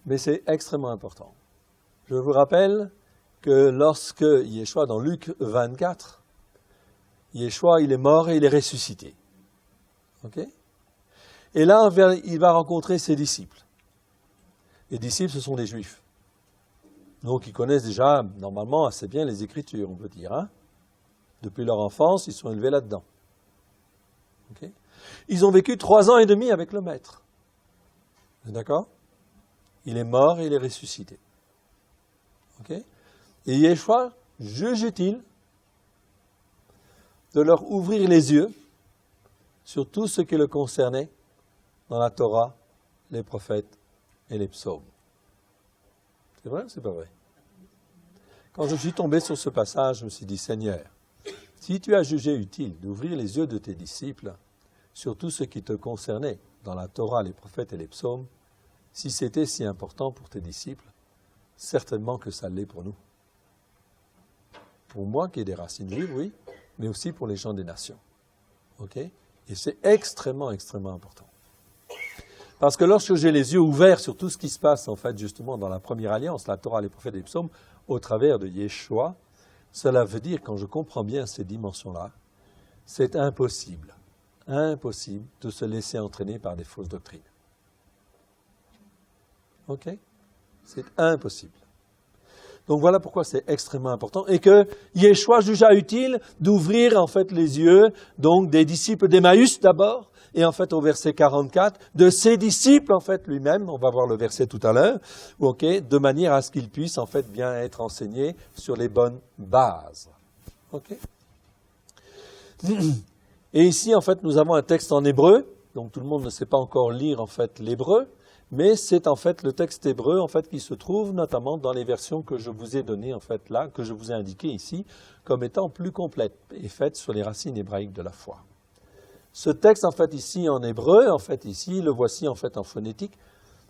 Mais c'est extrêmement important. Je vous rappelle que lorsque Yeshua, dans Luc 24, Yeshua, il est mort et il est ressuscité. Ok? Et là, il va rencontrer ses disciples. Les disciples, ce sont des Juifs. Donc, ils connaissent déjà, normalement, assez bien les Écritures, on peut dire. Hein? Depuis leur enfance, ils sont élevés là-dedans. Okay? Ils ont vécu 3 ans et demi avec le Maître. D'accord? Il est mort et il est ressuscité. Okay? Et Yeshua juge-t-il de leur ouvrir les yeux sur tout ce qui le concernait dans la Torah, les prophètes et les psaumes. C'est vrai ou c'est pas vrai? Quand je suis tombé sur ce passage, je me suis dit, Seigneur, si tu as jugé utile d'ouvrir les yeux de tes disciples sur tout ce qui te concernait dans la Torah, les prophètes et les psaumes, si c'était si important pour tes disciples, certainement que ça l'est pour nous. Pour moi qui ai des racines juives, oui, mais aussi pour les gens des nations. Ok? Et c'est extrêmement, extrêmement important. Parce que lorsque j'ai les yeux ouverts sur tout ce qui se passe, en fait, justement, dans la première alliance, la Torah, les prophètes et les psaumes, au travers de Yeshua, cela veut dire, quand je comprends bien ces dimensions-là, c'est impossible de se laisser entraîner par des fausses doctrines. Ok? C'est impossible. Donc voilà pourquoi c'est extrêmement important et que Yeshua jugea utile d'ouvrir en fait les yeux donc des disciples d'Emmaüs d'abord et en fait au verset 44 de ses disciples en fait lui-même, on va voir le verset tout à l'heure, ok, de manière à ce qu'ils puissent en fait bien être enseignés sur les bonnes bases. Ok? Et ici en fait nous avons un texte en hébreu, donc tout le monde ne sait pas encore lire en fait l'hébreu. Mais c'est en fait le texte hébreu en fait qui se trouve notamment dans les versions que je vous ai données en fait là, que je vous ai indiquées ici, comme étant plus complètes et faites sur les racines hébraïques de la foi. Ce texte en fait ici en hébreu, en fait ici, le voici en fait en phonétique,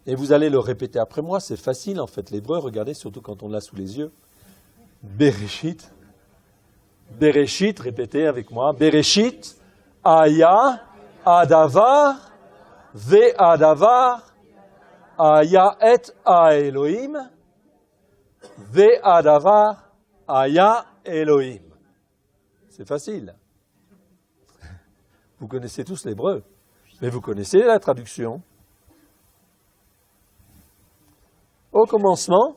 et vous allez le répéter après moi, c'est facile en fait l'hébreu, regardez surtout quand on l'a sous les yeux. Bereshit, Bereshit, répétez avec moi, Bereshit, Aya, Adavar, Ve Adavar, Aya et Elohim, ve'adavar aya Elohim. C'est facile. Vous connaissez tous l'hébreu, mais vous connaissez la traduction. Au commencement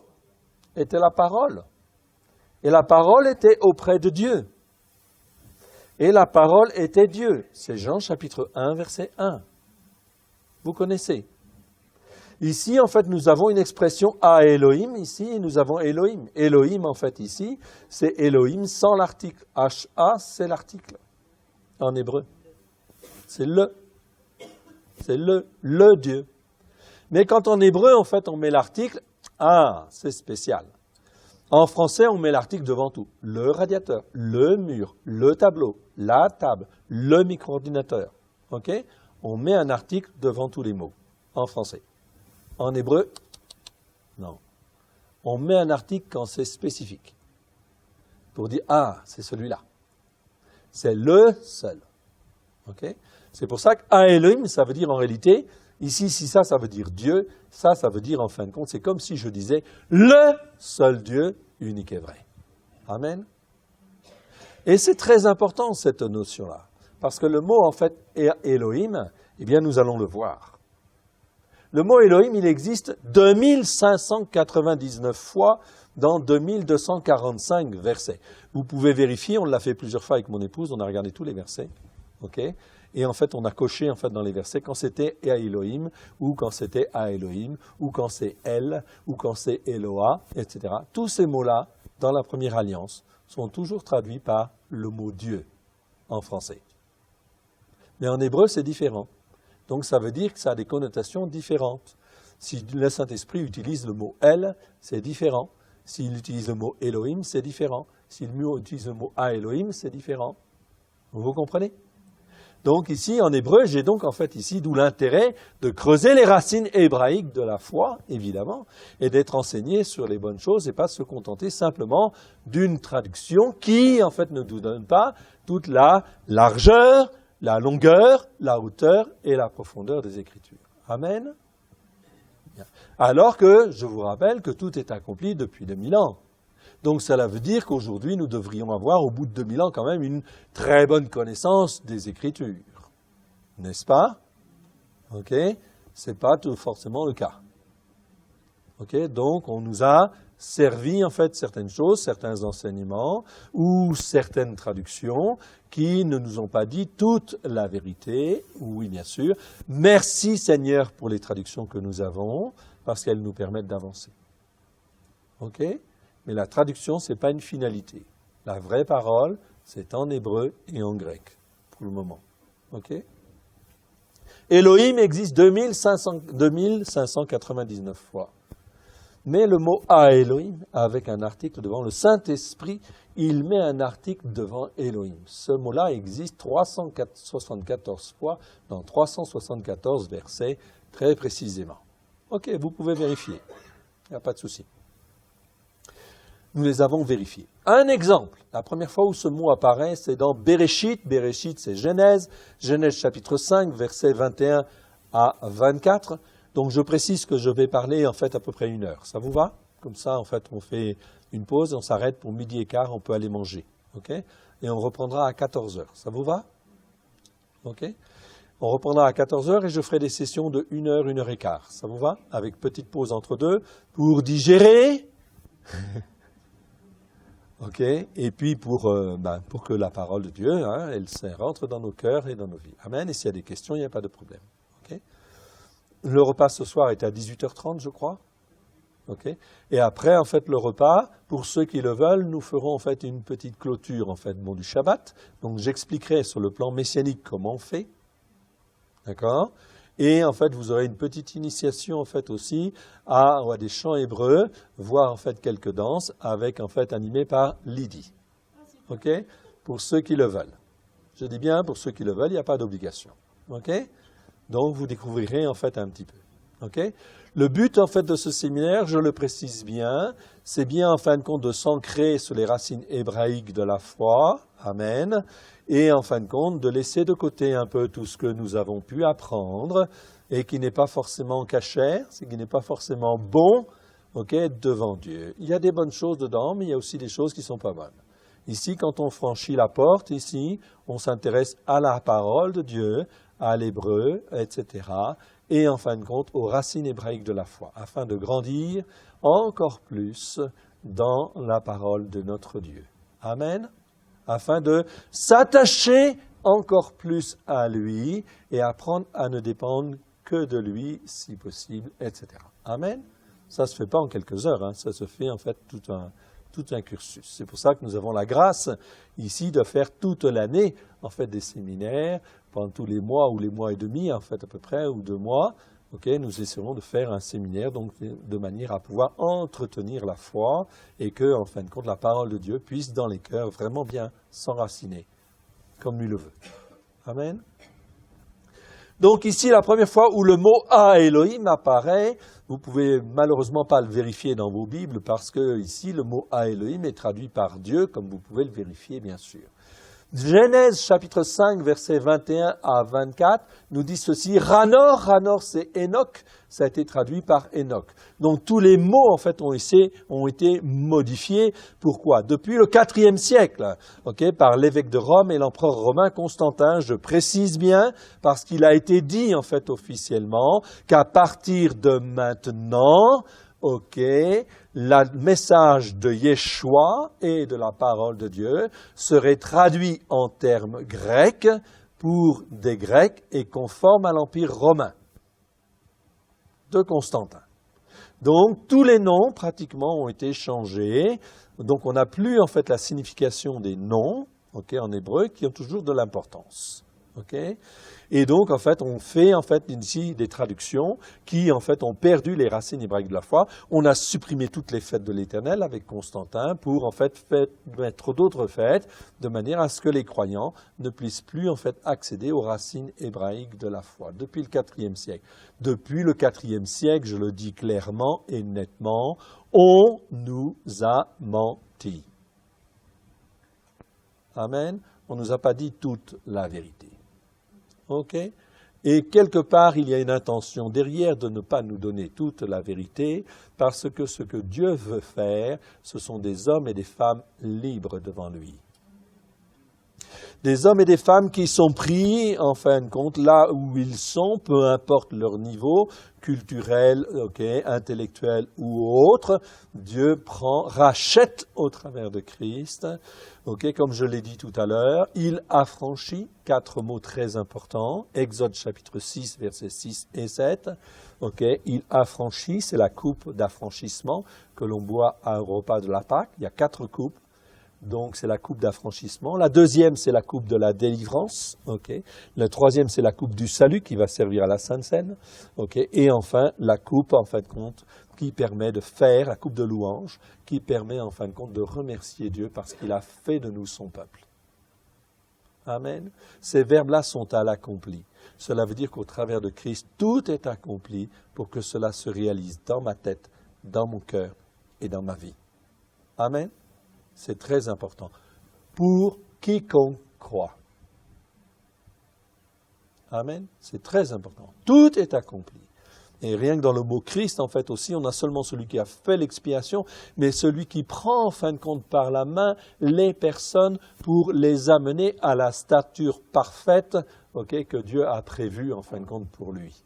était la parole, et la parole était auprès de Dieu. Et la parole était Dieu. C'est Jean chapitre 1, verset 1. Vous connaissez. Ici, en fait, nous avons une expression à Elohim. Ici, nous avons Elohim. Elohim, en fait, ici, c'est Elohim sans l'article. H-A, c'est l'article en hébreu. C'est le Dieu. Mais quand en hébreu, en fait, on met l'article, c'est spécial. En français, on met l'article devant tout. Le radiateur, le mur, le tableau, la table, le micro-ordinateur. OK? On met un article devant tous les mots, en français. En hébreu, non. On met un article quand c'est spécifique. Pour dire, c'est celui-là. C'est le seul. OK? C'est pour ça qu'à Elohim, ça veut dire en réalité, ici, si ça veut dire Dieu, ça veut dire en fin de compte, c'est comme si je disais le seul Dieu unique et vrai. Amen. Et c'est très important cette notion-là, parce que le mot en fait Elohim, eh bien nous allons le voir. Le mot Elohim, il existe 2599 fois dans 2245 versets. Vous pouvez vérifier, on l'a fait plusieurs fois avec mon épouse, on a regardé tous les versets. OK ? Et en fait, on a coché en fait, dans les versets quand c'était à Elohim, ou quand c'était à Elohim, ou quand c'est El, ou quand c'est Eloah, etc. Tous ces mots-là, dans la première alliance, sont toujours traduits par le mot Dieu en français. Mais en hébreu, c'est différent. Donc ça veut dire que ça a des connotations différentes. Si le Saint-Esprit utilise le mot El, c'est différent. S'il utilise le mot Elohim, c'est différent. S'il utilise le mot à Elohim, c'est différent. Vous comprenez ? Donc ici, en hébreu, j'ai donc en fait ici, d'où l'intérêt de creuser les racines hébraïques de la foi, évidemment, et d'être enseigné sur les bonnes choses et pas se contenter simplement d'une traduction qui, en fait, ne nous donne pas toute la largeur, la longueur, la hauteur et la profondeur des Écritures. Amen. Bien. Alors que, je vous rappelle que tout est accompli depuis 2000 ans. Donc cela veut dire qu'aujourd'hui, nous devrions avoir, au bout de 2000 ans, quand même, une très bonne connaissance des Écritures. N'est-ce pas? OK? Ce n'est pas tout forcément le cas. OK? Donc, on nous a servi, en fait, certaines choses, certains enseignements, ou certaines traductions, qui ne nous ont pas dit toute la vérité. Oui, bien sûr. Merci, Seigneur, pour les traductions que nous avons, parce qu'elles nous permettent d'avancer. OK? Mais la traduction, ce n'est pas une finalité. La vraie parole, c'est en hébreu et en grec, pour le moment. OK? Elohim existe 2599 fois. Mais le mot à Elohim, avec un article devant le Saint-Esprit, il met un article devant Elohim. Ce mot-là existe 374 fois dans 374 versets, très précisément. OK, vous pouvez vérifier. Il n'y a pas de souci. Nous les avons vérifiés. Un exemple, la première fois où ce mot apparaît, c'est dans Bereshit. Bereshit, c'est Genèse. Genèse chapitre 5, versets 21 à 24. Donc je précise que je vais parler en fait à peu près 1 heure. Ça vous va? Comme ça, en fait, on fait une pause, on s'arrête pour 12h15, on peut aller manger. OK? Et on reprendra à 14h. Ça vous va? OK? On reprendra à 14h et je ferai des sessions de 1 heure, 1 heure et quart. Ça vous va? Avec petite pause entre deux pour digérer. OK? Et puis pour que la parole de Dieu, elle rentre dans nos cœurs et dans nos vies. Amen. Et s'il y a des questions, il n'y a pas de problème. OK? Le repas ce soir est à 18h30, je crois. OK? Et après, en fait, le repas, pour ceux qui le veulent, nous ferons en fait une petite clôture en fait, du Shabbat. Donc j'expliquerai sur le plan messianique comment on fait. D'accord? Et en fait, vous aurez une petite initiation en fait aussi à des chants hébreux, voire en fait quelques danses, avec en fait animées par Lydie. OK? Pour ceux qui le veulent. Je dis bien pour ceux qui le veulent, il n'y a pas d'obligation. OK? Donc vous découvrirez en fait un petit peu. OK? Le but en fait de ce séminaire, je le précise bien, c'est bien en fin de compte de s'ancrer sur les racines hébraïques de la foi. Amen. Et en fin de compte, de laisser de côté un peu tout ce que nous avons pu apprendre et qui n'est pas forcément cachère, c'est qui n'est pas forcément bon, devant Dieu. Il y a des bonnes choses dedans, mais il y a aussi des choses qui ne sont pas bonnes. Ici, quand on franchit la porte, ici, on s'intéresse à la parole de Dieu, à l'hébreu, etc. Et en fin de compte, aux racines hébraïques de la foi, afin de grandir encore plus dans la parole de notre Dieu. Amen. Afin de s'attacher encore plus à lui et apprendre à ne dépendre que de lui, si possible, etc. Amen. Ça ne se fait pas en quelques heures, ça se fait en fait tout un cursus. C'est pour ça que nous avons la grâce ici de faire toute l'année en fait des séminaires, pendant tous les mois ou les mois et demi en fait à peu près, ou 2 mois. Nous essaierons de faire un séminaire donc de manière à pouvoir entretenir la foi et que, en fin de compte, la parole de Dieu puisse dans les cœurs vraiment bien s'enraciner, comme lui le veut. Amen. Donc ici, la première fois où le mot « à Elohim » apparaît, vous pouvez malheureusement pas le vérifier dans vos Bibles parce que ici, le mot « à Elohim » est traduit par Dieu, comme vous pouvez le vérifier bien sûr. Genèse chapitre 5, versets 21 à 24, nous dit ceci, Ranor, Ranor c'est Enoch, ça a été traduit par Enoch. Donc tous les mots en fait ont été modifiés. Pourquoi? Depuis le IVe siècle, par l'évêque de Rome et l'empereur romain Constantin, je précise bien, parce qu'il a été dit en fait officiellement qu'à partir de maintenant, le message de Yeshua et de la parole de Dieu serait traduit en termes grecs pour des Grecs et conforme à l'Empire romain de Constantin. Donc, tous les noms, pratiquement, ont été changés. Donc, on n'a plus, en fait, la signification des noms, en hébreu, qui ont toujours de l'importance. Et donc, en fait, on fait, ici des traductions qui, en fait, ont perdu les racines hébraïques de la foi. On a supprimé toutes les fêtes de l'Éternel avec Constantin pour, en fait, mettre d'autres fêtes de manière à ce que les croyants ne puissent plus, en fait, accéder aux racines hébraïques de la foi. Depuis le IVe siècle. Depuis le IVe siècle, je le dis clairement et nettement, on nous a menti. Amen. On ne nous a pas dit toute la vérité. Et quelque part, il y a une intention derrière de ne pas nous donner toute la vérité, parce que ce que Dieu veut faire, ce sont des hommes et des femmes libres devant lui. Des hommes et des femmes qui sont pris, en fin de compte, là où ils sont, peu importe leur niveau, culturel, intellectuel ou autre, Dieu rachète au travers de Christ, comme je l'ai dit tout à l'heure, il affranchit, 4 mots très importants, Exode chapitre 6, versets 6 et 7, il affranchit, c'est la coupe d'affranchissement que l'on boit au repas de la Pâque, il y a 4 coupes. Donc, c'est la coupe d'affranchissement. La deuxième, c'est la coupe de la délivrance. La troisième, c'est la coupe du salut qui va servir à la Sainte Seine. Et enfin, la coupe, en fin de compte, qui permet de faire, la coupe de louange, qui permet, en fin de compte, de remercier Dieu parce qu'il a fait de nous son peuple. Amen. Ces verbes-là sont à l'accompli. Cela veut dire qu'au travers de Christ, tout est accompli pour que cela se réalise dans ma tête, dans mon cœur et dans ma vie. Amen. C'est très important. Pour quiconque croit. Amen. C'est très important. Tout est accompli. Et rien que dans le mot Christ, en fait, aussi, on a seulement celui qui a fait l'expiation, mais celui qui prend, en fin de compte, par la main les personnes pour les amener à la stature parfaite, que Dieu a prévue, en fin de compte, pour lui.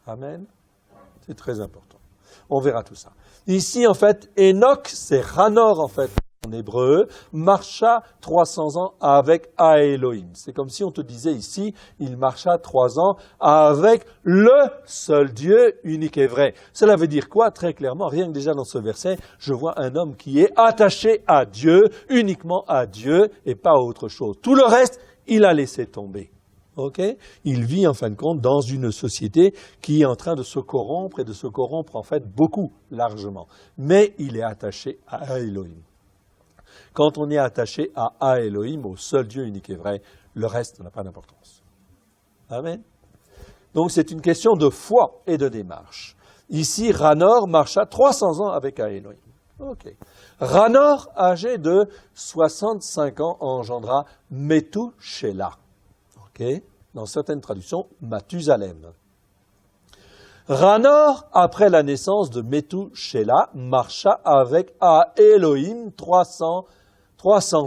Amen. C'est très important. On verra tout ça. Ici, en fait, Enoch, c'est Ranor, en fait. En hébreu, marcha 300 ans avec Elohim. C'est comme si on te disait ici, il marcha 3 ans avec le seul Dieu unique et vrai. Cela veut dire quoi? Très clairement, rien que déjà dans ce verset, je vois un homme qui est attaché à Dieu, uniquement à Dieu et pas à autre chose. Tout le reste, il a laissé tomber. Il vit en fin de compte dans une société qui est en train de se corrompre et de se corrompre en fait beaucoup, largement. Mais il est attaché à Elohim. Quand on est attaché à Elohim, au seul Dieu unique et vrai, le reste n'a pas d'importance. Amen. Donc c'est une question de foi et de démarche. Ici, Ranor marcha 300 ans avec Elohim. Ranor, âgé de 65 ans, engendra Methushélah. Dans certaines traductions, Mathusalem. Ranor, après la naissance de Methushélah, marcha avec à Elohim 300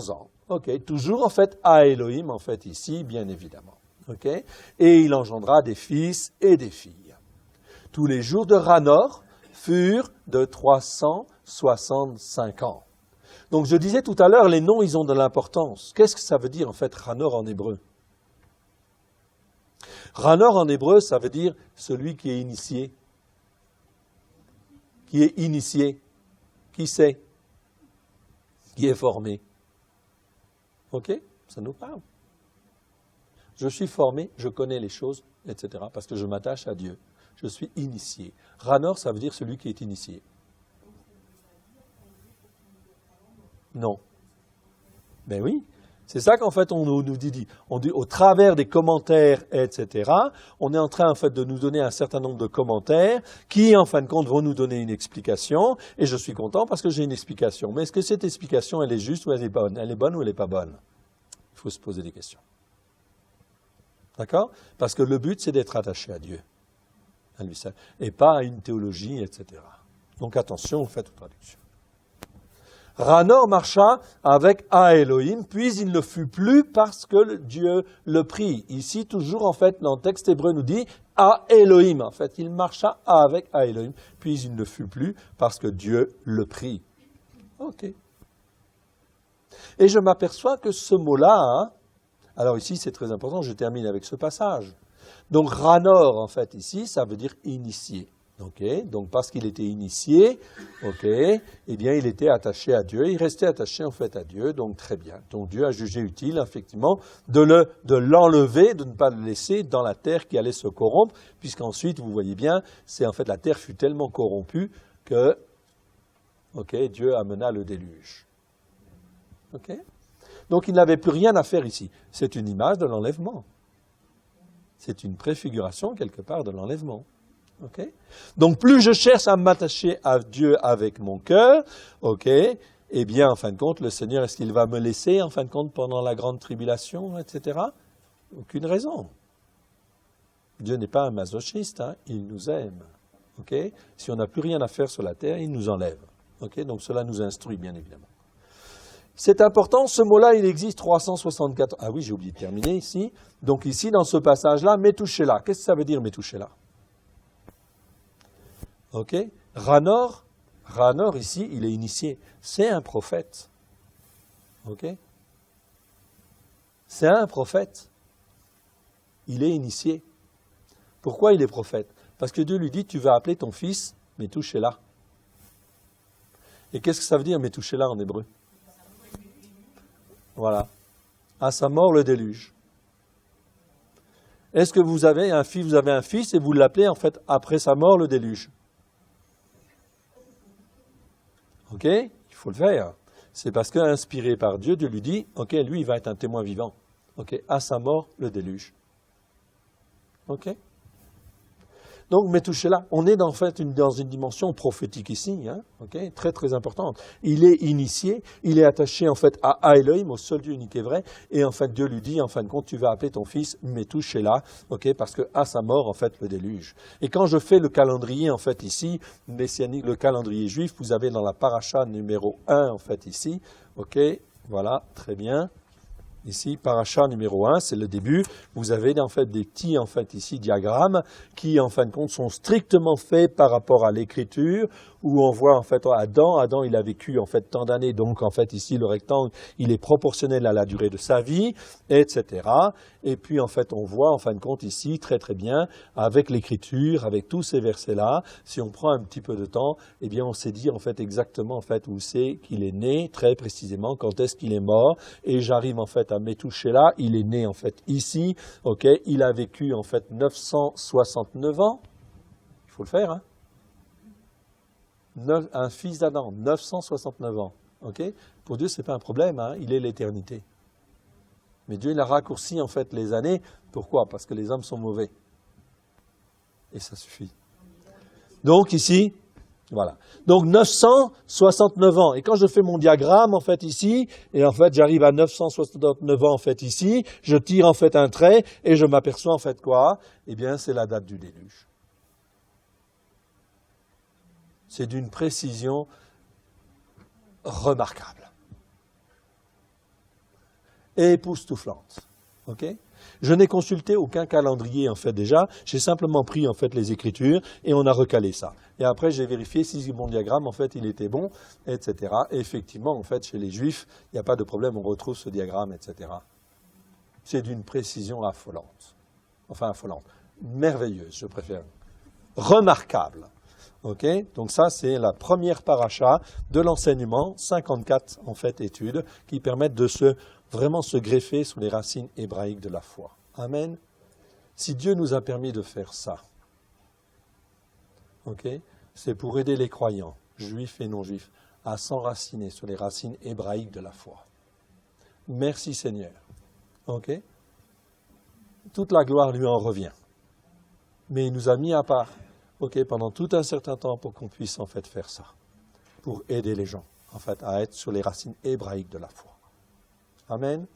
ans. Ok, toujours en fait à Elohim, en fait ici, bien évidemment. Ok, et il engendra des fils et des filles. Tous les jours de Ranor furent de 365 ans. Donc je disais tout à l'heure, les noms, ils ont de l'importance. Qu'est-ce que ça veut dire en fait Ranor en hébreu? Ranor en hébreu, ça veut dire celui qui est initié. Qui est initié. Qui sait? Qui est formé. Ok? Ça nous parle. Je suis formé, je connais les choses, etc. Parce que je m'attache à Dieu. Je suis initié. Ranor, ça veut dire celui qui est initié. Non. Ben oui. C'est ça qu'en fait on nous dit, au travers des commentaires, etc., on est en train en fait de nous donner un certain nombre de commentaires qui, en fin de compte, vont nous donner une explication, et je suis content parce que j'ai une explication. Mais est-ce que cette explication, elle est juste ou elle est bonne? Elle est bonne ou elle n'est pas bonne? Il faut se poser des questions. D'accord? Parce que le but, c'est d'être attaché à Dieu, à lui seul, et pas à une théologie, etc. Donc attention, faites aux traductions. Ranor marcha avec à Elohim, puis il ne fut plus parce que Dieu le prit. Ici, toujours, en fait, dans le texte hébreu nous dit à Elohim. En fait, il marcha avec à Elohim, puis il ne fut plus parce que Dieu le prit. Ok. Et je m'aperçois que ce mot-là, alors ici, c'est très important, je termine avec ce passage. Donc, Ranor, en fait, ici, ça veut dire initié. Okay, donc parce qu'il était initié, eh bien il était attaché à Dieu, il restait attaché en fait à Dieu, donc très bien. Donc Dieu a jugé utile effectivement de l'enlever, de ne pas le laisser dans la terre qui allait se corrompre, puisqu'ensuite vous voyez bien, c'est en fait la terre fut tellement corrompue que Dieu amena le déluge. Donc il n'avait plus rien à faire ici. C'est une image de l'enlèvement. C'est une préfiguration quelque part de l'enlèvement. Donc plus je cherche à m'attacher à Dieu avec mon cœur, eh bien en fin de compte, le Seigneur, est-ce qu'il va me laisser en fin de compte pendant la grande tribulation, etc. Aucune raison. Dieu n'est pas un masochiste, il nous aime. Si on n'a plus rien à faire sur la terre, il nous enlève. Donc cela nous instruit bien évidemment. C'est important, ce mot-là, il existe 364. Ah oui, j'ai oublié de terminer ici. Donc ici, dans ce passage-là, Methushélah. Qu'est-ce que ça veut dire Methushélah? Ranor, ici, il est initié. C'est un prophète. C'est un prophète. Il est initié. Pourquoi il est prophète? Parce que Dieu lui dit, tu vas appeler ton fils Methushélah. Et qu'est-ce que ça veut dire Methushélah en hébreu? Voilà. À sa mort, le déluge. Est-ce que vous avez un fils et vous l'appelez en fait après sa mort, le déluge? Il faut le faire. C'est parce qu'inspiré par Dieu, Dieu lui dit, lui, il va être un témoin vivant. À sa mort, le déluge. Donc, Methushélah, on est dans une dimension prophétique ici, très très importante. Il est initié, il est attaché en fait à Elohim, au seul Dieu unique et vrai, et en fait Dieu lui dit, en fin de compte, tu vas appeler ton fils Methushélah, parce que à sa mort, en fait, le déluge. Et quand je fais le calendrier, en fait, ici, messianique, le calendrier juif, vous avez dans la paracha numéro 1, en fait, ici, voilà, très bien. Ici, paracha numéro 1, c'est le début. Vous avez en fait des petits ici diagrammes qui en fin de compte sont strictement faits par rapport à l'écriture, où on voit en fait Adam il a vécu en fait tant d'années, donc en fait ici le rectangle il est proportionnel à la durée de sa vie, etc. Et puis en fait on voit en fin de compte ici très très bien avec l'écriture, avec tous ces versets là, si on prend un petit peu de temps, eh bien on sait dire en fait exactement en fait où c'est qu'il est né, très précisément quand est-ce qu'il est mort, et j'arrive en fait à Methushélah, il est né en fait ici, il a vécu en fait 969 ans, il faut le faire, un fils d'Adam, 969 ans. Pour Dieu, ce n'est pas un problème, il est l'éternité. Mais Dieu, il a raccourci en fait les années. Pourquoi? Parce que les hommes sont mauvais. Et ça suffit. Donc ici, voilà. Donc 969 ans. Et quand je fais mon diagramme en fait ici, et en fait j'arrive à 969 ans en fait ici, je tire en fait un trait et je m'aperçois en fait quoi? Eh bien c'est la date du déluge. C'est d'une précision remarquable. Et époustouflante. Ok ? Je n'ai consulté aucun calendrier en fait déjà, j'ai simplement pris en fait les Écritures et on a recalé ça. Et après j'ai vérifié si mon diagramme en fait il était bon, etc. Et effectivement en fait chez les Juifs, il n'y a pas de problème, on retrouve ce diagramme, etc. C'est d'une précision affolante. Enfin affolante. Merveilleuse, je préfère. Remarquable. Ok, donc ça c'est la première paracha de l'enseignement, 54 en fait études qui permettent de vraiment se greffer sur les racines hébraïques de la foi. Amen. Si Dieu nous a permis de faire ça, ok, c'est pour aider les croyants, juifs et non juifs, à s'enraciner sur les racines hébraïques de la foi. Merci Seigneur. Ok, toute la gloire lui en revient. Mais il nous a mis à part. Ok, pendant tout un certain temps pour qu'on puisse en fait faire ça, pour aider les gens en fait à être sur les racines hébraïques de la foi. Amen.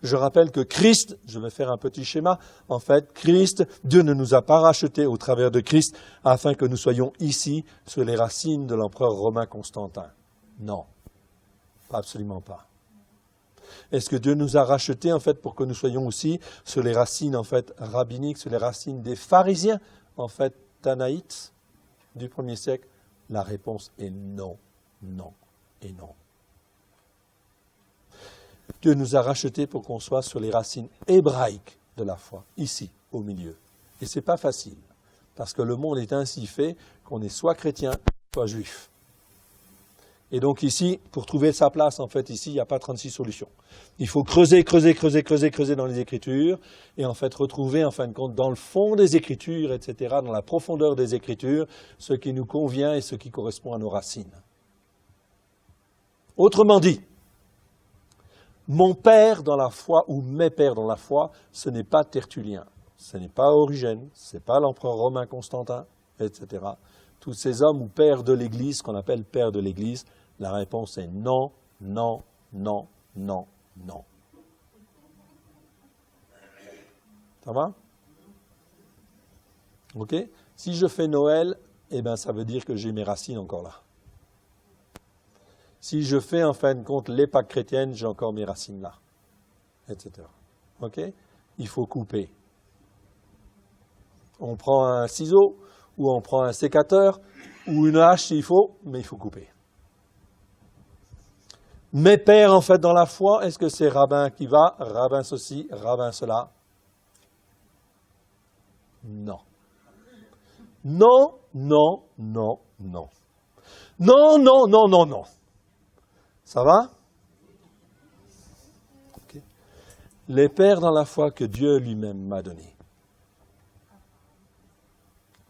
Je rappelle que Christ, je vais faire un petit schéma, en fait, Christ, Dieu ne nous a pas rachetés au travers de Christ afin que nous soyons ici sur les racines de l'empereur romain Constantin. Non, absolument pas. Est-ce que Dieu nous a rachetés en fait pour que nous soyons aussi sur les racines en fait rabbiniques, sur les racines des pharisiens, en fait, Tanaïtes du 1er siècle? La réponse est non, non et non. Dieu nous a rachetés pour qu'on soit sur les racines hébraïques de la foi, ici, au milieu. Et ce n'est pas facile, parce que le monde est ainsi fait qu'on est soit chrétien, soit juif. Et donc ici, pour trouver sa place, en fait, ici, il n'y a pas 36 solutions. Il faut creuser dans les Écritures, et en fait retrouver, en fin de compte, dans le fond des Écritures, etc., dans la profondeur des Écritures, ce qui nous convient et ce qui correspond à nos racines. Autrement dit, mon père dans la foi, ou mes pères dans la foi, ce n'est pas Tertullien, ce n'est pas Origène, ce n'est pas l'empereur romain Constantin, etc. Tous ces hommes ou pères de l'Église, qu'on appelle pères de l'Église, la réponse est non, non, non, non, non. Ça va? Ok? Si je fais Noël, eh bien ça veut dire que j'ai mes racines encore là. Si je fais en fin de compte les Pâques chrétiennes, j'ai encore mes racines là, etc. Ok? Il faut couper. On prend un ciseau, ou on prend un sécateur, ou une hache s'il faut, mais il faut couper. Mes pères, en fait, dans la foi, est-ce que c'est rabbin qui va, rabbin ceci, rabbin cela? Non. Non, non, non, non. Non, non, non, non, non. Ça va? Okay. Les pères dans la foi que Dieu lui-même m'a donnés.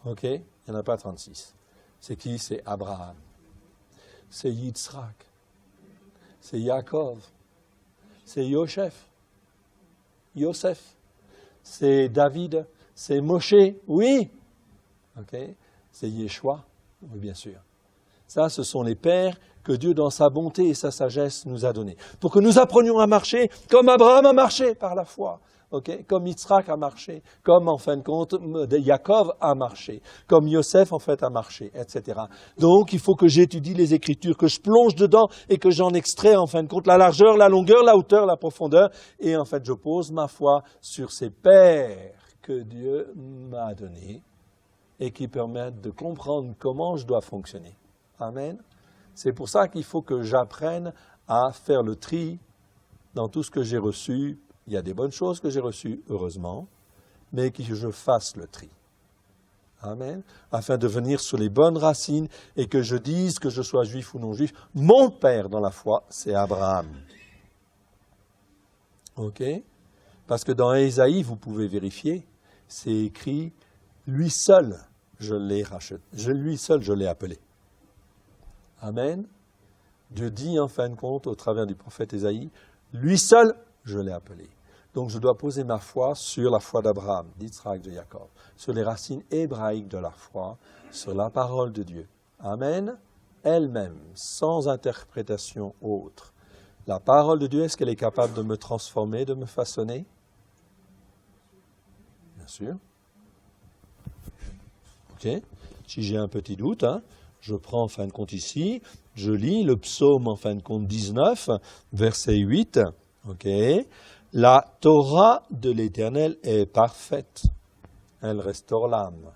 Ok? Il n'y en a pas 36. C'est qui? C'est Abraham. C'est Yitzhak. C'est Yaakov. C'est Yosef. C'est David. C'est Moshe. Oui. Ok? C'est Yeshua. Oui, bien sûr. Ça, ce sont les pères que Dieu, dans sa bonté et sa sagesse, nous a donnés. Pour que nous apprenions à marcher comme Abraham a marché par la foi. Okay? Comme Yitzhak a marché, comme en fin de compte Yaakov a marché, comme Yosef en fait a marché, etc. Donc il faut que j'étudie les Écritures, que je plonge dedans et que j'en extrais en fin de compte la largeur, la longueur, la hauteur, la profondeur, et en fait je pose ma foi sur ces pères que Dieu m'a donnés et qui permettent de comprendre comment je dois fonctionner. Amen. C'est pour ça qu'il faut que j'apprenne à faire le tri dans tout ce que j'ai reçu. Il y a des bonnes choses que j'ai reçues, heureusement, mais que je fasse le tri. Amen. Afin de venir sur les bonnes racines et que je dise que je sois juif ou non juif. Mon père dans la foi, c'est Abraham. Ok? Parce que dans Ésaïe, vous pouvez vérifier, c'est écrit, lui seul, je l'ai racheté. Lui seul, je l'ai appelé. Amen. Dieu dit en fin de compte, au travers du prophète Ésaïe, lui seul, je l'ai appelé. Donc je dois poser ma foi sur la foi d'Abraham, d'Yitzhak, de Jacob, sur les racines hébraïques de la foi, sur la parole de Dieu. Amen. Elle-même, sans interprétation autre. La parole de Dieu, est-ce qu'elle est capable de me transformer, de me façonner? Bien sûr. Ok. Si j'ai un petit doute, Je prends en fin de compte ici, je lis le psaume en fin de compte 19, verset 8. Ok. La Torah de l'Éternel est parfaite. Elle restaure l'âme.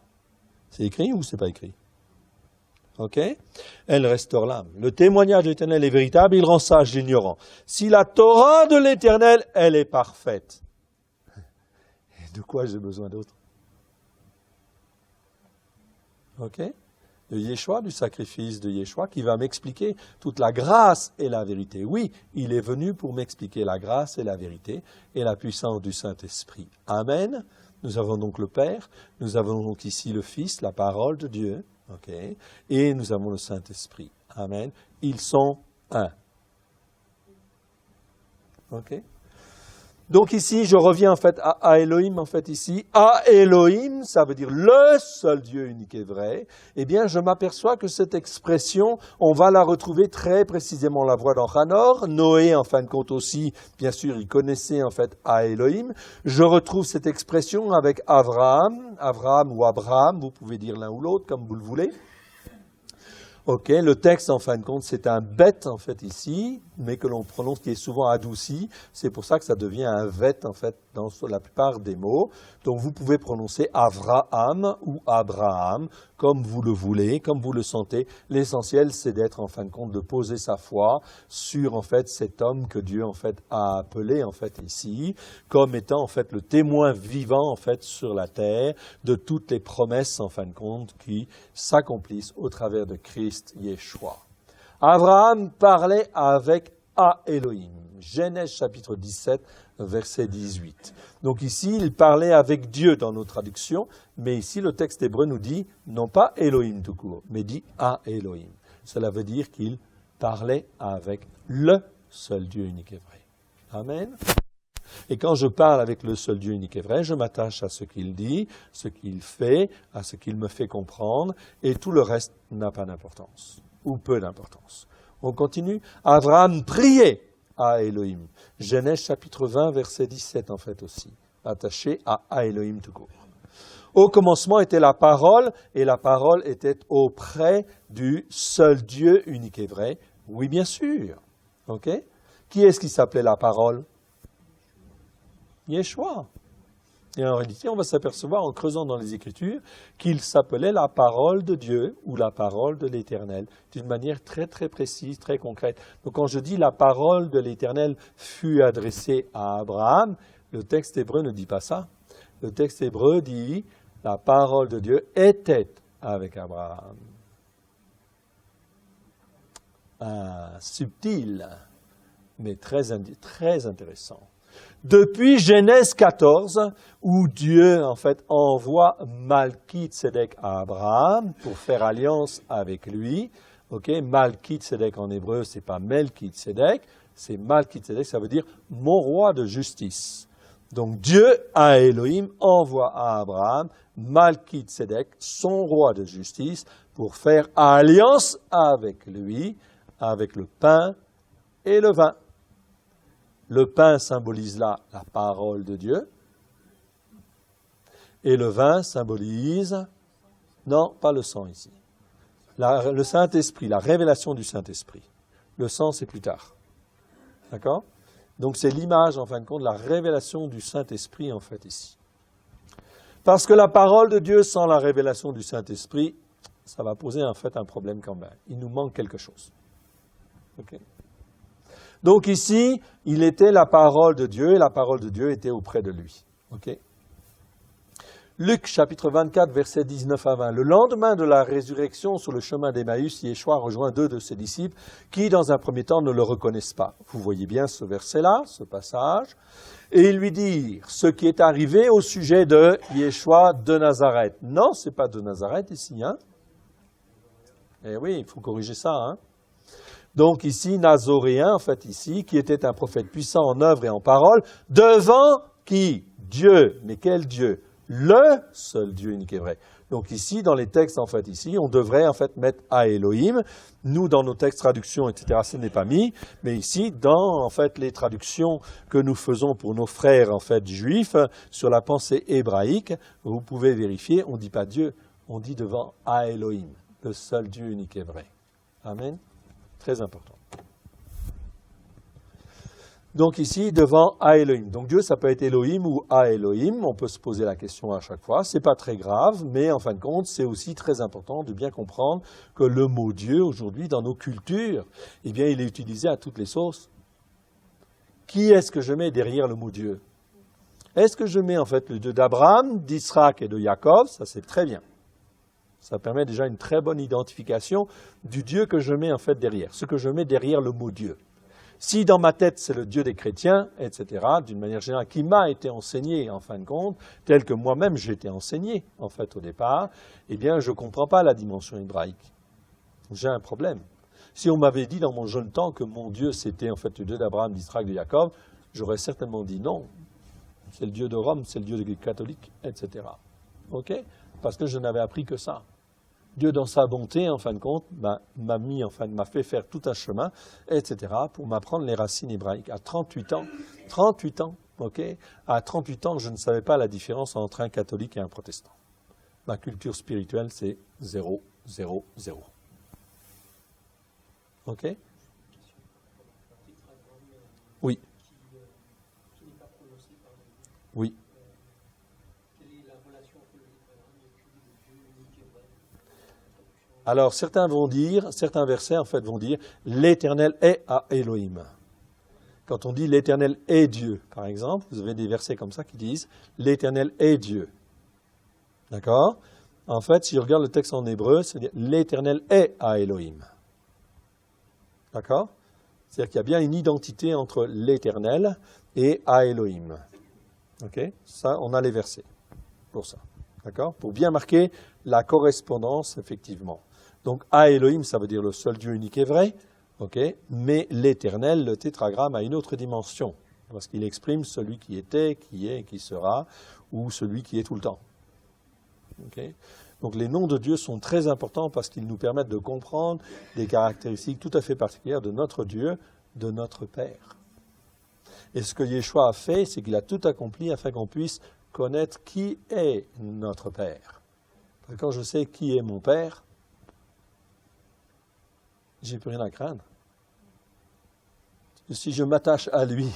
C'est écrit ou c'est pas écrit? Ok? Elle restaure l'âme. Le témoignage de l'Éternel est véritable, il rend sage l'ignorant. Si la Torah de l'Éternel, elle est parfaite, de quoi j'ai besoin d'autre? Ok? De Yeshua, du sacrifice de Yeshua, qui va m'expliquer toute la grâce et la vérité. Oui, il est venu pour m'expliquer la grâce et la vérité et la puissance du Saint-Esprit. Amen. Nous avons donc le Père, nous avons donc ici le Fils, la parole de Dieu, okay, et nous avons le Saint-Esprit. Amen. Ils sont un. Ok? Donc ici, je reviens en fait à Elohim, en fait ici. À Elohim, ça veut dire le seul Dieu unique et vrai. Eh bien, je m'aperçois que cette expression, on va la retrouver très précisément, on la voit dans Hanor. Noé, en fin de compte aussi, bien sûr, il connaissait en fait à Elohim. Je retrouve cette expression avec Avraham ou Abraham, vous pouvez dire l'un ou l'autre, comme vous le voulez. Ok, le texte, en fin de compte, c'est un bet, en fait, ici, mais que l'on prononce, qui est souvent adouci. C'est pour ça que ça devient un vet, en fait, dans la plupart des mots. Donc, vous pouvez prononcer Avraham ou Abraham, comme vous le voulez, comme vous le sentez. L'essentiel, c'est d'être, en fin de compte, de poser sa foi sur, en fait, cet homme que Dieu, en fait, a appelé, en fait, ici, comme étant, en fait, le témoin vivant, en fait, sur la terre, de toutes les promesses, en fin de compte, qui s'accomplissent au travers de Christ Yeshua. Abraham parlait avec Elohim. Genèse chapitre 17, verset 18. Donc ici, il parlait avec Dieu dans nos traductions, mais ici, le texte hébreu nous dit, non pas Elohim tout court, mais dit Elohim. Cela veut dire qu'il parlait avec le seul Dieu unique et vrai. Amen. Et quand je parle avec le seul Dieu unique et vrai, je m'attache à ce qu'il dit, ce qu'il fait, à ce qu'il me fait comprendre, et tout le reste n'a pas d'importance, ou peu d'importance. On continue. Abraham priait à Elohim. Genèse chapitre 20, verset 17 en fait aussi, attaché à Elohim tout court. Au commencement était la parole, et la parole était auprès du seul Dieu unique et vrai. Oui, bien sûr. Ok? Qui est-ce qui s'appelait la parole? Yeshua. Et en réalité, on va s'apercevoir en creusant dans les Écritures qu'il s'appelait la parole de Dieu ou la parole de l'Éternel, d'une manière très très précise, très concrète. Donc quand je dis la parole de l'Éternel fut adressée à Abraham, le texte hébreu ne dit pas ça. Le texte hébreu dit la parole de Dieu était avec Abraham. Subtil, mais très intéressant. Depuis Genèse 14, où Dieu, en fait, envoie Malki-Tsedek à Abraham pour faire alliance avec lui. Ok, Malki-Tsedek en hébreu, c'est pas Melki-Tsedek, c'est Malki-Tsedek, ça veut dire mon roi de justice. Donc Dieu, à Elohim, envoie à Abraham Malki-Tsedek, son roi de justice, pour faire alliance avec lui, avec le pain et le vin. Le pain symbolise là la parole de Dieu. Et le vin symbolise, non, pas le sang ici. Le Saint-Esprit, la révélation du Saint-Esprit. Le sang, c'est plus tard. D'accord? Donc c'est l'image, en fin de compte, de la révélation du Saint-Esprit, en fait, ici. Parce que la parole de Dieu sans la révélation du Saint-Esprit, ça va poser, en fait, un problème quand même. Il nous manque quelque chose. Ok? Donc ici, il était la parole de Dieu, et la parole de Dieu était auprès de lui. Okay? Luc, chapitre 24, versets 19 à 20. Le lendemain de la résurrection, sur le chemin d'Emmaüs, Yeshua rejoint 2 de ses disciples qui, dans un premier temps, ne le reconnaissent pas. Vous voyez bien ce verset-là, ce passage. Et ils lui dirent ce qui est arrivé au sujet de Yeshua de Nazareth. Non, ce n'est pas de Nazareth ici. Hein? Eh oui, il faut corriger ça. Hein? Donc ici, Nazoréen, en fait ici, qui était un prophète puissant en œuvre et en parole, devant qui? Dieu. Mais quel Dieu? Le seul Dieu unique et vrai. Donc ici, dans les textes, en fait ici, on devrait en fait mettre à Elohim. Nous, dans nos textes, traductions, etc., ce n'est pas mis. Mais ici, dans en fait les traductions que nous faisons pour nos frères en fait juifs, sur la pensée hébraïque, vous pouvez vérifier, on ne dit pas Dieu, on dit devant à Elohim. le seul Dieu unique et vrai. Amen. Très important. Donc ici, devant A Elohim. Donc Dieu, ça peut être Elohim ou A Elohim. On peut se poser la question à chaque fois. C'est pas très grave, mais en fin de compte, c'est aussi très important de bien comprendre que le mot Dieu, aujourd'hui, dans nos cultures, eh bien, il est utilisé à toutes les sauces. Qui est-ce que je mets derrière le mot Dieu? Est-ce que je mets en fait le Dieu d'Abraham, d'Isaac et de Jacob? Ça, c'est très bien. Ça permet déjà une très bonne identification du Dieu que je mets en fait derrière, ce que je mets derrière le mot Dieu. Si dans ma tête c'est le Dieu des chrétiens, etc., d'une manière générale, qui m'a été enseigné en fin de compte, tel que moi-même j'ai été enseigné en fait au départ, eh bien je ne comprends pas la dimension hébraïque. J'ai un problème. Si on m'avait dit dans mon jeune temps que mon Dieu c'était en fait le Dieu d'Abraham, d'Isaac, de Jacob, j'aurais certainement dit non. C'est le Dieu de Rome, c'est le Dieu des catholiques, etc. Ok? Parce que je n'avais appris que ça. Dieu, dans sa bonté, en fin de compte, m'a fait faire tout un chemin, etc., pour m'apprendre les racines hébraïques. À 38 ans, ok? À 38 ans, je ne savais pas la différence entre un catholique et un protestant. Ma culture spirituelle, c'est 0, 0, 0. Ok? Oui. Oui. Alors, certains versets en fait vont dire, l'Éternel est à Elohim. Quand on dit l'Éternel est Dieu, par exemple, vous avez des versets comme ça qui disent, l'Éternel est Dieu. D'accord? En fait, si je regarde le texte en hébreu, c'est dire, l'Éternel est à Elohim. D'accord? C'est-à-dire qu'il y a bien une identité entre l'Éternel et à Elohim. Ok? Ça, on a les versets pour ça. D'accord? Pour bien marquer la correspondance, effectivement. Donc, à Elohim, ça veut dire le seul Dieu unique et vrai, okay? Mais l'Éternel, le tétragramme, a une autre dimension, parce qu'il exprime celui qui était, qui est et qui sera, ou celui qui est tout le temps. Okay? Donc, les noms de Dieu sont très importants parce qu'ils nous permettent de comprendre des caractéristiques tout à fait particulières de notre Dieu, de notre Père. Et ce que Yeshua a fait, c'est qu'il a tout accompli afin qu'on puisse connaître qui est notre Père. Parce que quand je sais qui est mon Père, j'ai plus rien à craindre. Si je m'attache à lui,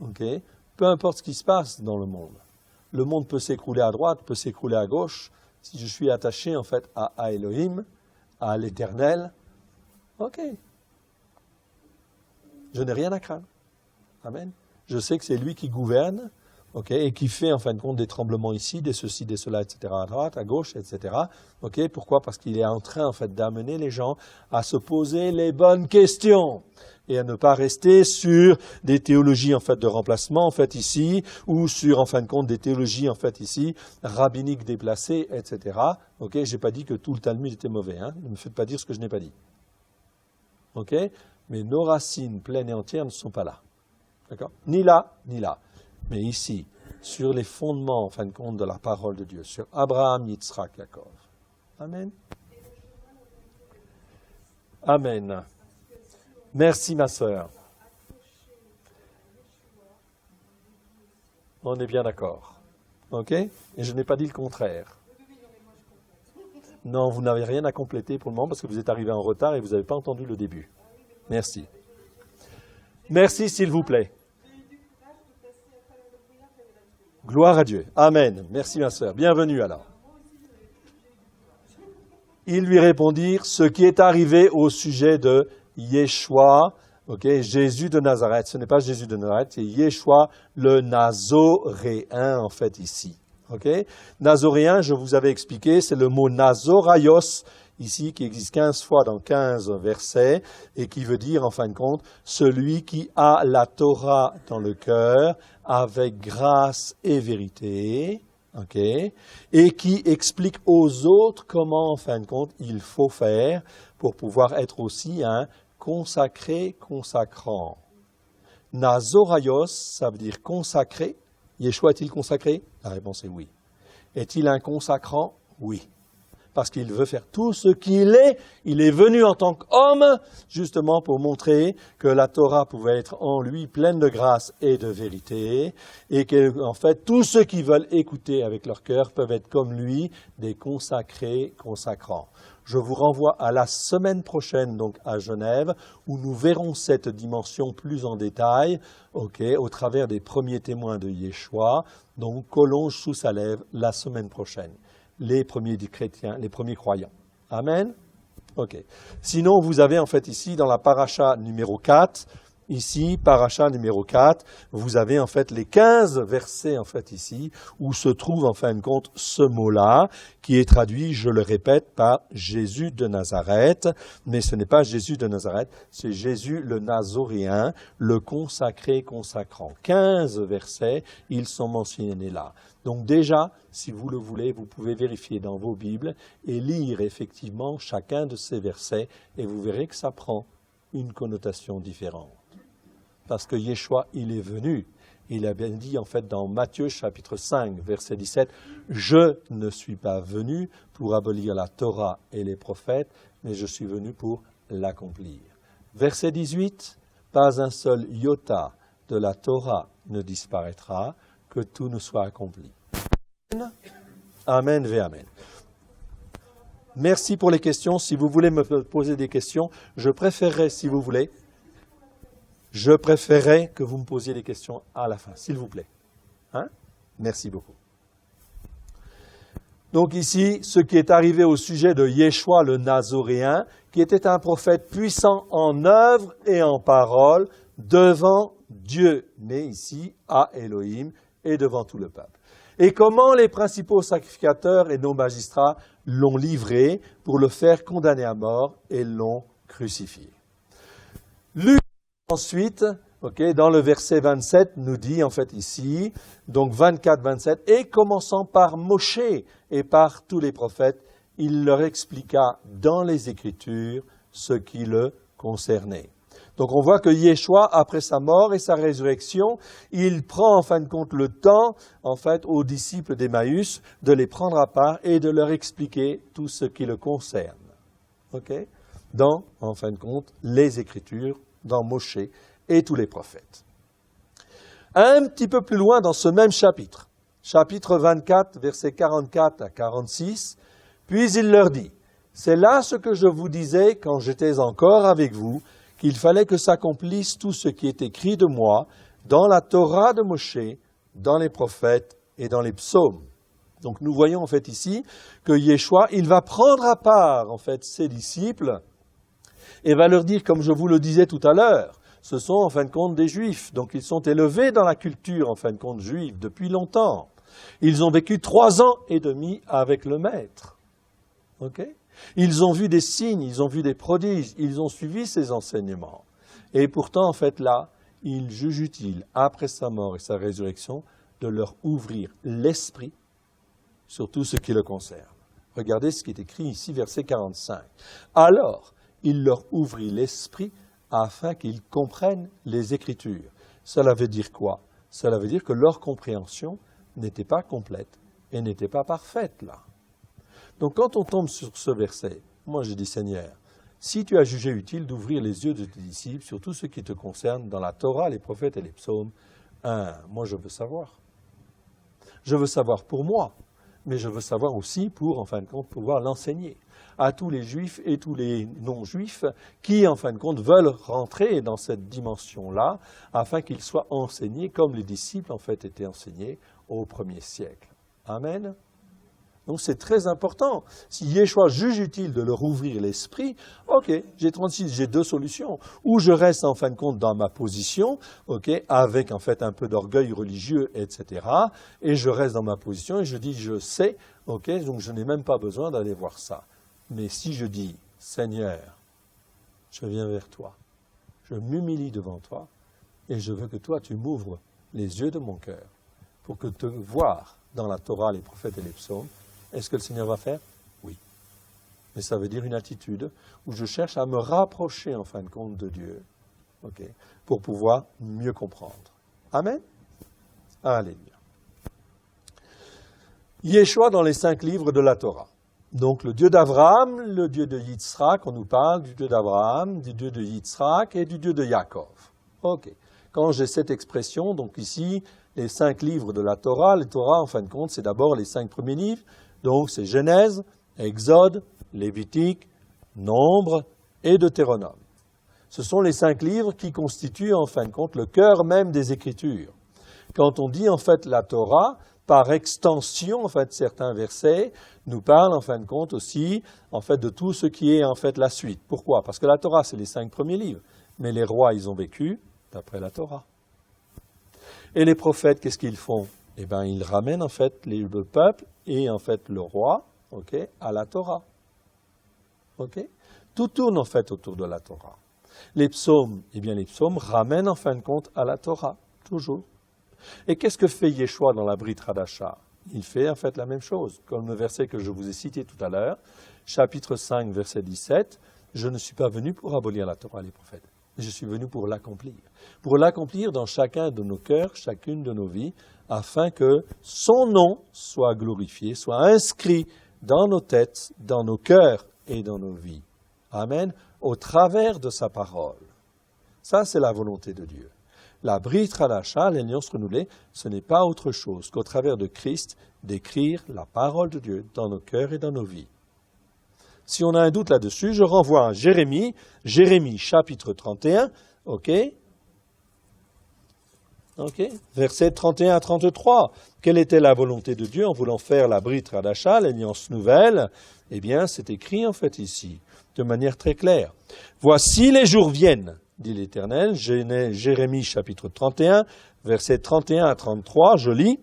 okay, peu importe ce qui se passe dans le monde peut s'écrouler à droite, peut s'écrouler à gauche. Si je suis attaché en fait à Elohim, à l'Éternel, ok, je n'ai rien à craindre. Amen. Je sais que c'est lui qui gouverne. Okay, et qui fait en fin de compte des tremblements ici, des ceci, des cela, etc., à droite, à gauche, etc. Okay, pourquoi? Parce qu'il est en train en fait d'amener les gens à se poser les bonnes questions et à ne pas rester sur des théologies en fait de remplacement en fait ici, ou sur en fin de compte des théologies en fait ici rabbiniques déplacées, etc. Okay, j'ai pas dit que tout le Talmud était mauvais, hein. Ne me faites pas dire ce que je n'ai pas dit. Okay, mais nos racines pleines et entières ne sont pas là, d'accord? Ni là, ni là. Mais ici, sur les fondements, en fin de compte, de la parole de Dieu, sur Abraham, Yitzhak, Yaakov. Amen. Amen. Merci, ma sœur. On est bien d'accord. OK? Et je n'ai pas dit le contraire. Non, vous n'avez rien à compléter pour le moment parce que vous êtes arrivé en retard et vous n'avez pas entendu le début. Merci. Merci, s'il vous plaît. Gloire à Dieu. Amen. Merci ma sœur. Bienvenue alors. Ils lui répondirent ce qui est arrivé au sujet de Yeshua, okay, Jésus de Nazareth. Ce n'est pas Jésus de Nazareth, c'est Yeshua le Nazoréen en fait ici. Okay? Nazoréen, je vous avais expliqué, c'est le mot Nazoraios ici qui existe 15 fois dans 15 versets et qui veut dire en fin de compte celui qui a la Torah dans le cœur avec grâce et vérité, okay, et qui explique aux autres comment en fin de compte il faut faire pour pouvoir être aussi un consacré consacrant. Nazoraios, ça veut dire consacré. Yeshua est-il consacré? La réponse est oui. Est-il un consacrant? Oui. parce qu'il veut faire tout ce qu'il est. Il est venu en tant qu'homme, justement pour montrer que la Torah pouvait être en lui pleine de grâce et de vérité, et qu'en fait, tous ceux qui veulent écouter avec leur cœur peuvent être comme lui, des consacrés, consacrants. Je vous renvoie à la semaine prochaine, donc à Genève, où nous verrons cette dimension plus en détail, au travers des premiers témoins de Yeshua, donc Collonges sous sa lèvre, la semaine prochaine. Les premiers chrétiens, les premiers croyants. Amen. Ok. Sinon, vous avez en fait ici, dans la paracha numéro 4, ici, paracha numéro 4, vous avez en fait les 15 versets en fait ici, où se trouve en fin de compte ce mot-là, qui est traduit, je le répète, par Jésus de Nazareth, mais ce n'est pas Jésus de Nazareth, c'est Jésus le Nazoréen, le consacré consacrant. 15 versets, ils sont mentionnés là. Donc déjà, si vous le voulez, vous pouvez vérifier dans vos Bibles et lire effectivement chacun de ces versets, et vous verrez que ça prend une connotation différente. Parce que Yeshua, il est venu. Il a bien dit, en fait, dans Matthieu, chapitre 5, verset 17, « Je ne suis pas venu pour abolir la Torah et les prophètes, mais je suis venu pour l'accomplir. » Verset 18, « Pas un seul iota de la Torah ne disparaîtra, que tout ne soit accompli. » Amen ve Amen. Merci pour les questions. Si vous voulez me poser des questions, je préférerais, si vous voulez, que vous me posiez des questions à la fin, s'il vous plaît. Hein? Merci beaucoup. Donc ici, ce qui est arrivé au sujet de Yeshua le Nazoréen, qui était un prophète puissant en œuvre et en parole devant Dieu, mais ici à Elohim et devant tout le peuple. Et comment les principaux sacrificateurs et nos magistrats l'ont livré pour le faire condamner à mort et l'ont crucifié. Luc, ensuite, dans le verset 27, nous dit en fait ici, donc 24-27, « Et commençant par Moshe et par tous les prophètes, il leur expliqua dans les Écritures ce qui le concernait. » Donc on voit que Yeshua, après sa mort et sa résurrection, il prend en fin de compte le temps, en fait, aux disciples d'Emmaüs de les prendre à part et de leur expliquer tout ce qui le concerne. Dans, en fin de compte, les Écritures, dans Moshe et tous les prophètes. Un petit peu plus loin dans ce même chapitre, chapitre 24, versets 44 à 46, « Puis il leur dit, « C'est là ce que je vous disais quand j'étais encore avec vous, qu'il fallait que s'accomplisse tout ce qui est écrit de moi dans la Torah de Moshe, dans les prophètes et dans les psaumes. » Donc nous voyons en fait ici que Yeshua, il va prendre à part en fait ses disciples et va leur dire, comme je vous le disais tout à l'heure, ce sont en fin de compte des Juifs, donc ils sont élevés dans la culture en fin de compte juive depuis longtemps. Ils ont vécu 3 ans et demi avec le Maître. Ils ont vu des signes, ils ont vu des prodiges, ils ont suivi ses enseignements. Et pourtant, en fait, là, il juge utile, après sa mort et sa résurrection, de leur ouvrir l'esprit sur tout ce qui le concerne. Regardez ce qui est écrit ici, verset 45. Alors, il leur ouvrit l'esprit afin qu'ils comprennent les Écritures. Cela veut dire quoi? Cela veut dire que leur compréhension n'était pas complète et n'était pas parfaite, là. Donc quand on tombe sur ce verset, moi je dis, Seigneur, si tu as jugé utile d'ouvrir les yeux de tes disciples sur tout ce qui te concerne dans la Torah, les prophètes et les psaumes, moi je veux savoir. Je veux savoir pour moi, mais je veux savoir aussi pour, en fin de compte, pouvoir l'enseigner à tous les juifs et tous les non-juifs qui, en fin de compte, veulent rentrer dans cette dimension-là afin qu'ils soient enseignés comme les disciples, en fait, étaient enseignés au 1er siècle. Amen. Donc c'est très important. Si Yeshua juge utile de leur ouvrir l'esprit, j'ai 2 solutions. Ou je reste en fin de compte dans ma position, avec en fait un peu d'orgueil religieux, etc. Et je reste dans ma position et je dis je sais, donc je n'ai même pas besoin d'aller voir ça. Mais si je dis Seigneur, je viens vers toi, je m'humilie devant toi et je veux que toi tu m'ouvres les yeux de mon cœur pour que te voir dans la Torah, les prophètes et les psaumes. Est-ce que le Seigneur va faire? Oui. Mais ça veut dire une attitude où je cherche à me rapprocher en fin de compte de Dieu, pour pouvoir mieux comprendre. Amen. Alléluia. Yeshua dans les 5 livres de la Torah. Donc le Dieu d'Abraham, le Dieu de Yitzhak, on nous parle du Dieu d'Abraham, du Dieu de Yitzhak et du Dieu de Yaakov. Ok. Quand j'ai cette expression, donc ici, les 5 livres de la Torah, en fin de compte, c'est d'abord les 5 premiers livres. Donc c'est Genèse, Exode, Lévitique, Nombre et Deutéronome. Ce sont les 5 livres qui constituent en fin de compte le cœur même des Écritures. Quand on dit en fait la Torah, par extension, en fait, certains versets nous parlent en fin de compte aussi en fait de tout ce qui est en fait la suite. Pourquoi? Parce que la Torah, c'est les 5 premiers livres, mais les rois, ils ont vécu d'après la Torah. Et les prophètes, qu'est-ce qu'ils font? Eh bien, ils ramènent en fait le peuple et en fait le roi, ok, à la Torah. Ok? Tout tourne en fait autour de la Torah. Les psaumes, eh bien les psaumes ramènent en fin de compte à la Torah, toujours. Et qu'est-ce que fait Yeshua dans la Brit Hadasha? Il fait en fait la même chose, comme le verset que je vous ai cité tout à l'heure, chapitre 5, verset 17, « Je ne suis pas venu pour abolir la Torah et les prophètes, mais je suis venu pour l'accomplir. » Pour l'accomplir dans chacun de nos cœurs, chacune de nos vies, afin que son nom soit glorifié, soit inscrit dans nos têtes, dans nos cœurs et dans nos vies. Amen. Au travers de sa parole. Ça, c'est la volonté de Dieu. La Brit Hadasha, l'alliance renouvelée, ce n'est pas autre chose qu'au travers de Christ, d'écrire la parole de Dieu dans nos cœurs et dans nos vies. Si on a un doute là-dessus, je renvoie à Jérémie chapitre 31, ok? Versets 31 à 33. Quelle était la volonté de Dieu en voulant faire la Brit Hadasha, l'alliance nouvelle? Eh bien, c'est écrit en fait ici, de manière très claire. « Voici les jours viennent, dit l'Éternel. » Jérémie chapitre 31, versets 31 à 33, je lis.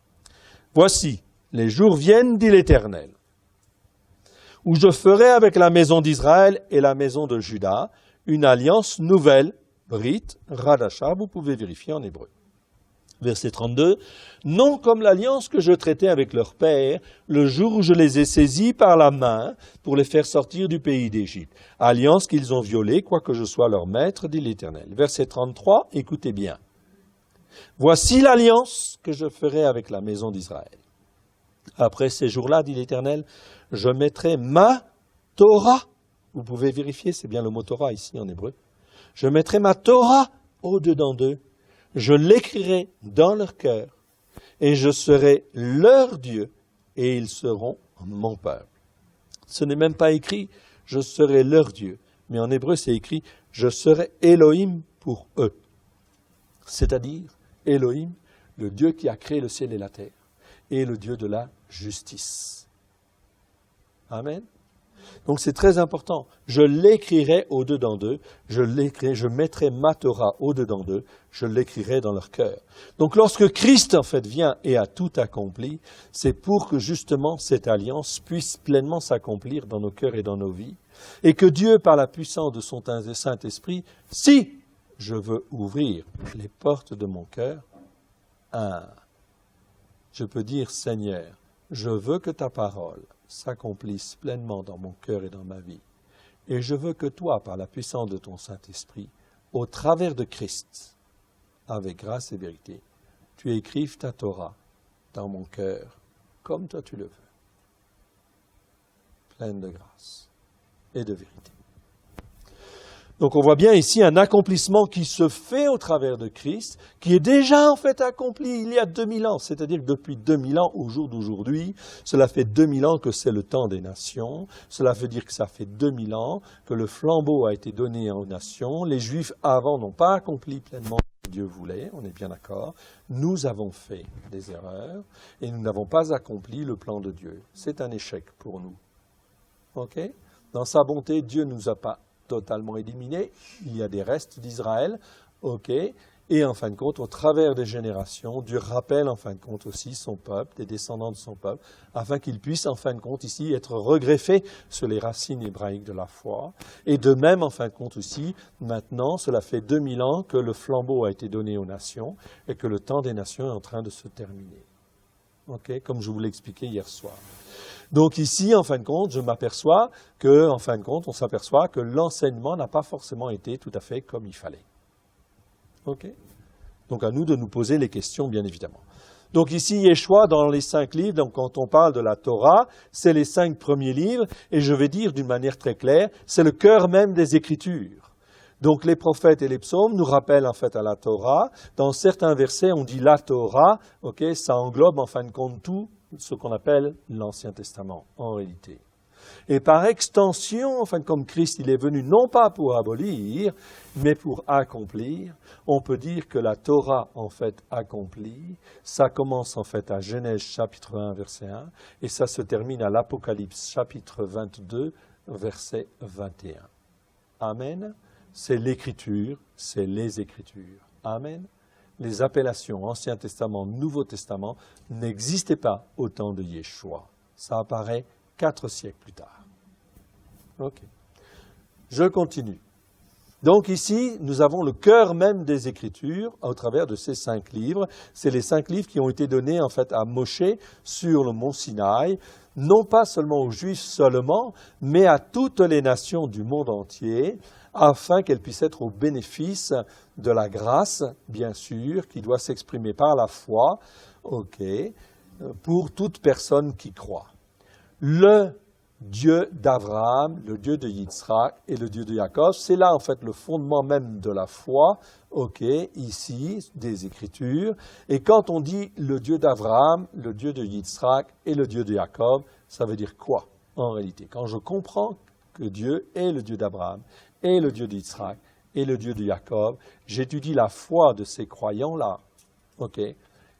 « Voici, les jours viennent, dit l'Éternel, où je ferai avec la maison d'Israël et la maison de Juda une alliance nouvelle, Brit Hadasha, vous pouvez vérifier en hébreu. Verset 32, « Non comme l'alliance que je traitais avec leur père, le jour où je les ai saisis par la main pour les faire sortir du pays d'Égypte. Alliance qu'ils ont violée, quoique je sois leur maître, dit l'Éternel. » Verset 33, écoutez bien. « Voici l'alliance que je ferai avec la maison d'Israël. Après ces jours-là, dit l'Éternel, je mettrai ma Torah. » Vous pouvez vérifier, c'est bien le mot Torah ici en hébreu. « Je mettrai ma Torah au-dedans d'eux. Je l'écrirai dans leur cœur, et je serai leur Dieu, et ils seront mon peuple. » Ce n'est même pas écrit « je serai leur Dieu », mais en hébreu c'est écrit « je serai Elohim pour eux ». C'est-à-dire Elohim, le Dieu qui a créé le ciel et la terre, et le Dieu de la justice. Amen. Donc c'est très important. Je l'écrirai au-dedans d'eux, je mettrai ma Torah au-dedans d'eux, je l'écrirai dans leur cœur. Donc lorsque Christ en fait vient et a tout accompli, c'est pour que justement cette alliance puisse pleinement s'accomplir dans nos cœurs et dans nos vies, et que Dieu, par la puissance de son Saint-Esprit, si je veux ouvrir les portes de mon cœur, je peux dire, Seigneur, je veux que ta parole s'accomplisse pleinement dans mon cœur et dans ma vie. Et je veux que toi, par la puissance de ton Saint-Esprit, au travers de Christ, avec grâce et vérité, tu écrives ta Torah dans mon cœur, comme toi tu le veux, pleine de grâce et de vérité. Donc on voit bien ici un accomplissement qui se fait au travers de Christ, qui est déjà en fait accompli il y a 2000 ans. C'est-à-dire que depuis 2000 ans, au jour d'aujourd'hui, cela fait 2000 ans que c'est le temps des nations. Cela veut dire que ça fait 2000 ans que le flambeau a été donné aux nations. Les Juifs avant n'ont pas accompli pleinement ce que Dieu voulait, on est bien d'accord. Nous avons fait des erreurs et nous n'avons pas accompli le plan de Dieu. C'est un échec pour nous. Ok ? Dans sa bonté, Dieu ne nous a pas totalement éliminé, il y a des restes d'Israël, ok, et en fin de compte, au travers des générations, Dieu rappelle en fin de compte aussi son peuple, des descendants de son peuple, afin qu'ils puissent en fin de compte ici être regreffés sur les racines hébraïques de la foi, et de même en fin de compte aussi, maintenant, cela fait 2000 ans que le flambeau a été donné aux nations, et que le temps des nations est en train de se terminer. Ok, comme je vous l'ai expliqué hier soir. Donc ici, en fin de compte, on s'aperçoit que l'enseignement n'a pas forcément été tout à fait comme il fallait. Ok ? Donc à nous de nous poser les questions, bien évidemment. Donc ici, Yeshua, dans les 5 livres, donc quand on parle de la Torah, c'est les 5 premiers livres, et je vais dire d'une manière très claire, c'est le cœur même des Écritures. Donc les prophètes et les psaumes nous rappellent en fait à la Torah. Dans certains versets, on dit la Torah, ça englobe en fin de compte tout ce qu'on appelle l'Ancien Testament, en réalité. Et par extension, enfin, comme Christ, il est venu non pas pour abolir, mais pour accomplir, on peut dire que la Torah, en fait, accomplit, ça commence en fait à Genèse chapitre 1, verset 1, et ça se termine à l'Apocalypse chapitre 22, verset 21. Amen. C'est l'Écriture, c'est les Écritures. Amen. Les appellations Ancien Testament, Nouveau Testament n'existaient pas au temps de Yeshua. Ça apparaît 4 siècles plus tard. Ok. Je continue. Donc ici, nous avons le cœur même des Écritures au travers de ces 5 livres. C'est les 5 livres qui ont été donnés en fait à Moshe sur le mont Sinaï, non pas seulement aux Juifs seulement, mais à toutes les nations du monde entier, afin qu'elles puissent être au bénéfice de la grâce, bien sûr, qui doit s'exprimer par la foi, pour toute personne qui croit. Le Dieu d'Abraham, le Dieu de Yitzhak et le Dieu de Jacob, c'est là en fait le fondement même de la foi, ici, des Écritures. Et quand on dit le Dieu d'Abraham, le Dieu de Yitzhak et le Dieu de Jacob, ça veut dire quoi en réalité? Quand je comprends que Dieu est le Dieu d'Abraham et le Dieu d'Yitzhak et le Dieu de Jacob, j'étudie la foi de ces croyants-là,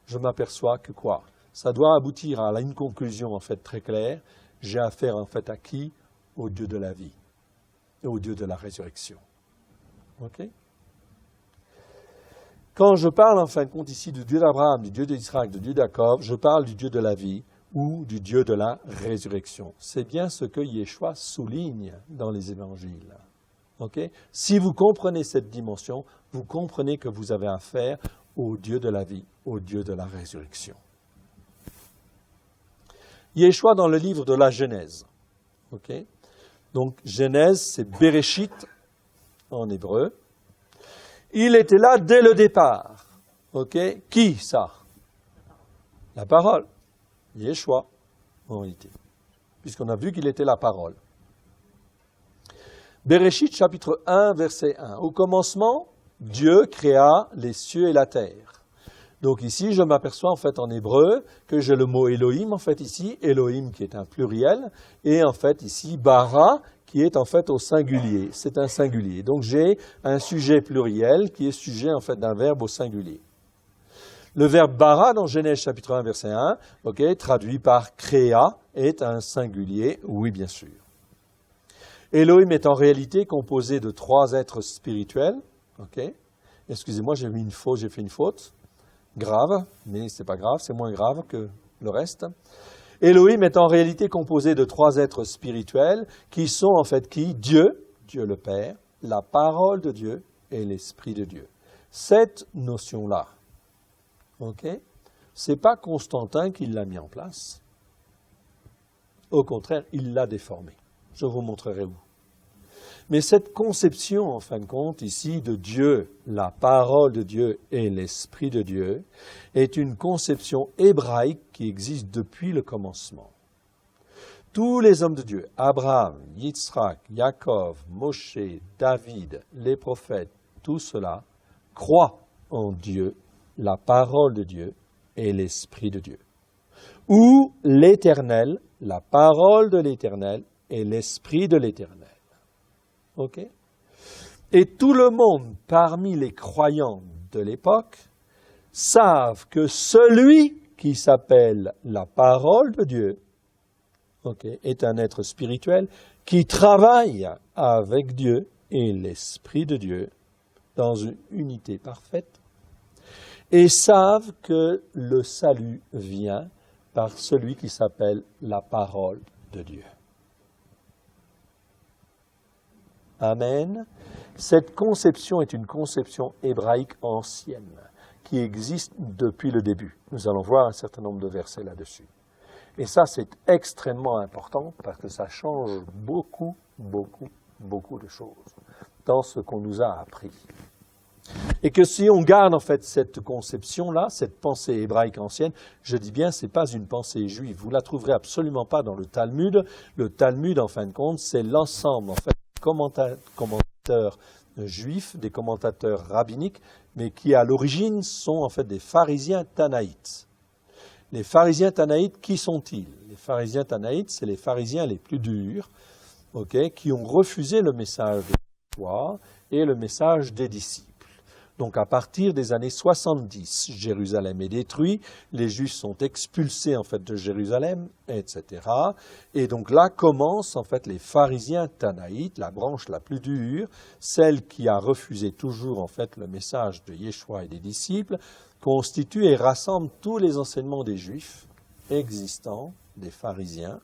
je m'aperçois que quoi? Ça doit aboutir à une conclusion en fait très claire. J'ai affaire en fait à qui? Au Dieu de la vie, au Dieu de la résurrection. Quand je parle en fin de compte ici du Dieu d'Abraham, du Dieu d'Israël, du Dieu de Jacob, je parle du Dieu de la vie ou du Dieu de la résurrection. C'est bien ce que Yeshua souligne dans les évangiles. Si vous comprenez cette dimension, vous comprenez que vous avez affaire au Dieu de la vie, au Dieu de la résurrection. Yeshua dans le livre de la Genèse. Donc Genèse, c'est Bereshit en hébreu. Il était là dès le départ. Qui ça? La parole. Yeshua, en réalité. Puisqu'on a vu qu'il était la parole. Bereshit, chapitre 1, verset 1. Au commencement, Dieu créa les cieux et la terre. Donc ici, je m'aperçois en fait en hébreu que j'ai le mot Elohim en fait ici, Elohim qui est un pluriel, et en fait ici bara qui est en fait au singulier, c'est un singulier. Donc j'ai un sujet pluriel qui est sujet en fait d'un verbe au singulier. Le verbe bara dans Genèse chapitre 1 verset 1, traduit par créa, est un singulier, oui bien sûr. Elohim est en réalité composé de 3 êtres spirituels. Excusez-moi, j'ai fait une faute. Grave, mais c'est pas grave, c'est moins grave que le reste. Elohim est en réalité composé de 3 êtres spirituels qui sont en fait qui? Dieu, Dieu le Père, la parole de Dieu et l'Esprit de Dieu. Cette notion-là, c'est pas Constantin qui l'a mis en place. Au contraire, il l'a déformé. Je vous montrerai où. Mais cette conception, en fin de compte, ici, de Dieu, la parole de Dieu et l'Esprit de Dieu, est une conception hébraïque qui existe depuis le commencement. Tous les hommes de Dieu, Abraham, Yitzhak, Jacob, Moshe, David, les prophètes, tout cela, croient en Dieu, la parole de Dieu et l'Esprit de Dieu. Ou l'Éternel, la parole de l'Éternel et l'Esprit de l'Éternel. Et tout le monde parmi les croyants de l'époque savent que celui qui s'appelle la parole de Dieu est un être spirituel qui travaille avec Dieu et l'Esprit de Dieu dans une unité parfaite et savent que le salut vient par celui qui s'appelle la parole de Dieu. Amen. Cette conception est une conception hébraïque ancienne qui existe depuis le début. Nous allons voir un certain nombre de versets là-dessus. Et ça, c'est extrêmement important parce que ça change beaucoup de choses dans ce qu'on nous a appris. Et que si on garde en fait cette conception-là, cette pensée hébraïque ancienne, je dis bien, ce n'est pas une pensée juive. Vous ne la trouverez absolument pas dans le Talmud. Le Talmud, en fin de compte, c'est l'ensemble en fait, des commentateurs juifs, des commentateurs rabbiniques, mais qui à l'origine sont en fait des pharisiens tanaïtes. Les pharisiens tanaïtes, qui sont-ils? Les pharisiens tanaïtes, c'est les pharisiens les plus durs, qui ont refusé le message de Yeshua et le message des disciples. Donc à partir des années 70, Jérusalem est détruit, les Juifs sont expulsés en fait de Jérusalem, etc. Et donc là commencent en fait les pharisiens tanaïtes, la branche la plus dure, celle qui a refusé toujours en fait le message de Yeshua et des disciples, constitue et rassemble tous les enseignements des Juifs existants, des pharisiens,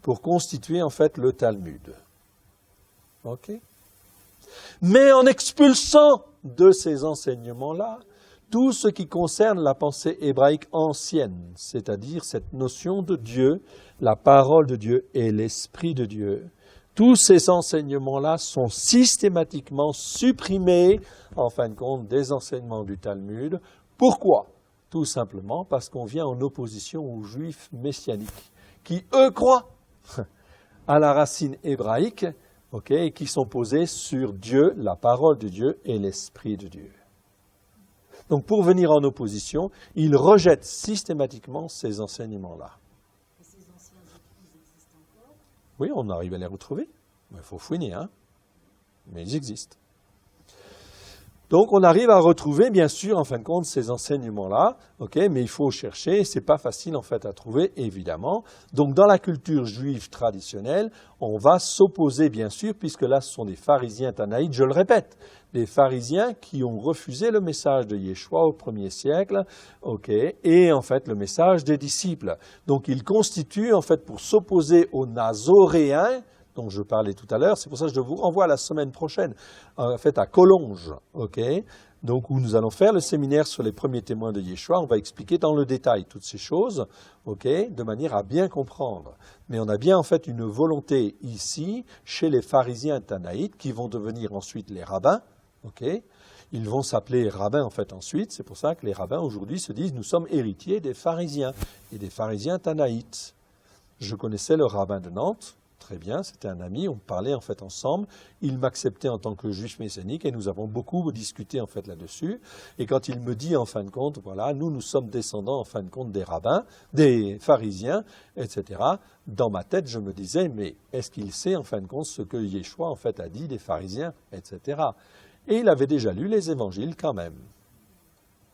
pour constituer en fait le Talmud. Ok ? Mais en expulsant de ces enseignements-là tout ce qui concerne la pensée hébraïque ancienne, c'est-à-dire cette notion de Dieu, la parole de Dieu et l'Esprit de Dieu, tous ces enseignements-là sont systématiquement supprimés, en fin de compte, des enseignements du Talmud. Pourquoi? Tout simplement parce qu'on vient en opposition aux Juifs messianiques, qui, eux, croient à la racine hébraïque, et qui sont posés sur Dieu, la parole de Dieu et l'Esprit de Dieu. Donc pour venir en opposition, ils rejettent systématiquement ces enseignements-là. Et ces anciens écrits existent encore? Oui, on arrive à les retrouver. Il faut fouiner, hein. Mais ils existent. Donc on arrive à retrouver, bien sûr, en fin de compte, ces enseignements-là, mais il faut chercher, c'est pas facile en fait à trouver, évidemment. Donc dans la culture juive traditionnelle, on va s'opposer, bien sûr, puisque là ce sont des pharisiens tanaïtes, je le répète, des pharisiens qui ont refusé le message de Yeshua au 1er siècle, et en fait le message des disciples. Donc ils constituent, en fait, pour s'opposer aux nazoréens, dont je parlais tout à l'heure, c'est pour ça que je vous renvoie la semaine prochaine, en fait à Collonges, donc où nous allons faire le séminaire sur les premiers témoins de Yeshua, on va expliquer dans le détail toutes ces choses, de manière à bien comprendre. Mais on a bien en fait une volonté ici, chez les pharisiens tanaïtes, qui vont devenir ensuite les rabbins, ils vont s'appeler rabbins en fait ensuite, c'est pour ça que les rabbins aujourd'hui se disent, nous sommes héritiers des pharisiens, et des pharisiens tanaïtes. Je connaissais le rabbin de Nantes, très bien, c'était un ami, on parlait en fait ensemble, il m'acceptait en tant que juif messianique et nous avons beaucoup discuté en fait là-dessus. Et quand il me dit en fin de compte, voilà, nous sommes descendants en fin de compte des rabbins, des pharisiens, etc., dans ma tête je me disais, mais est-ce qu'il sait en fin de compte ce que Yeshua en fait a dit des pharisiens, etc. Et il avait déjà lu les évangiles quand même.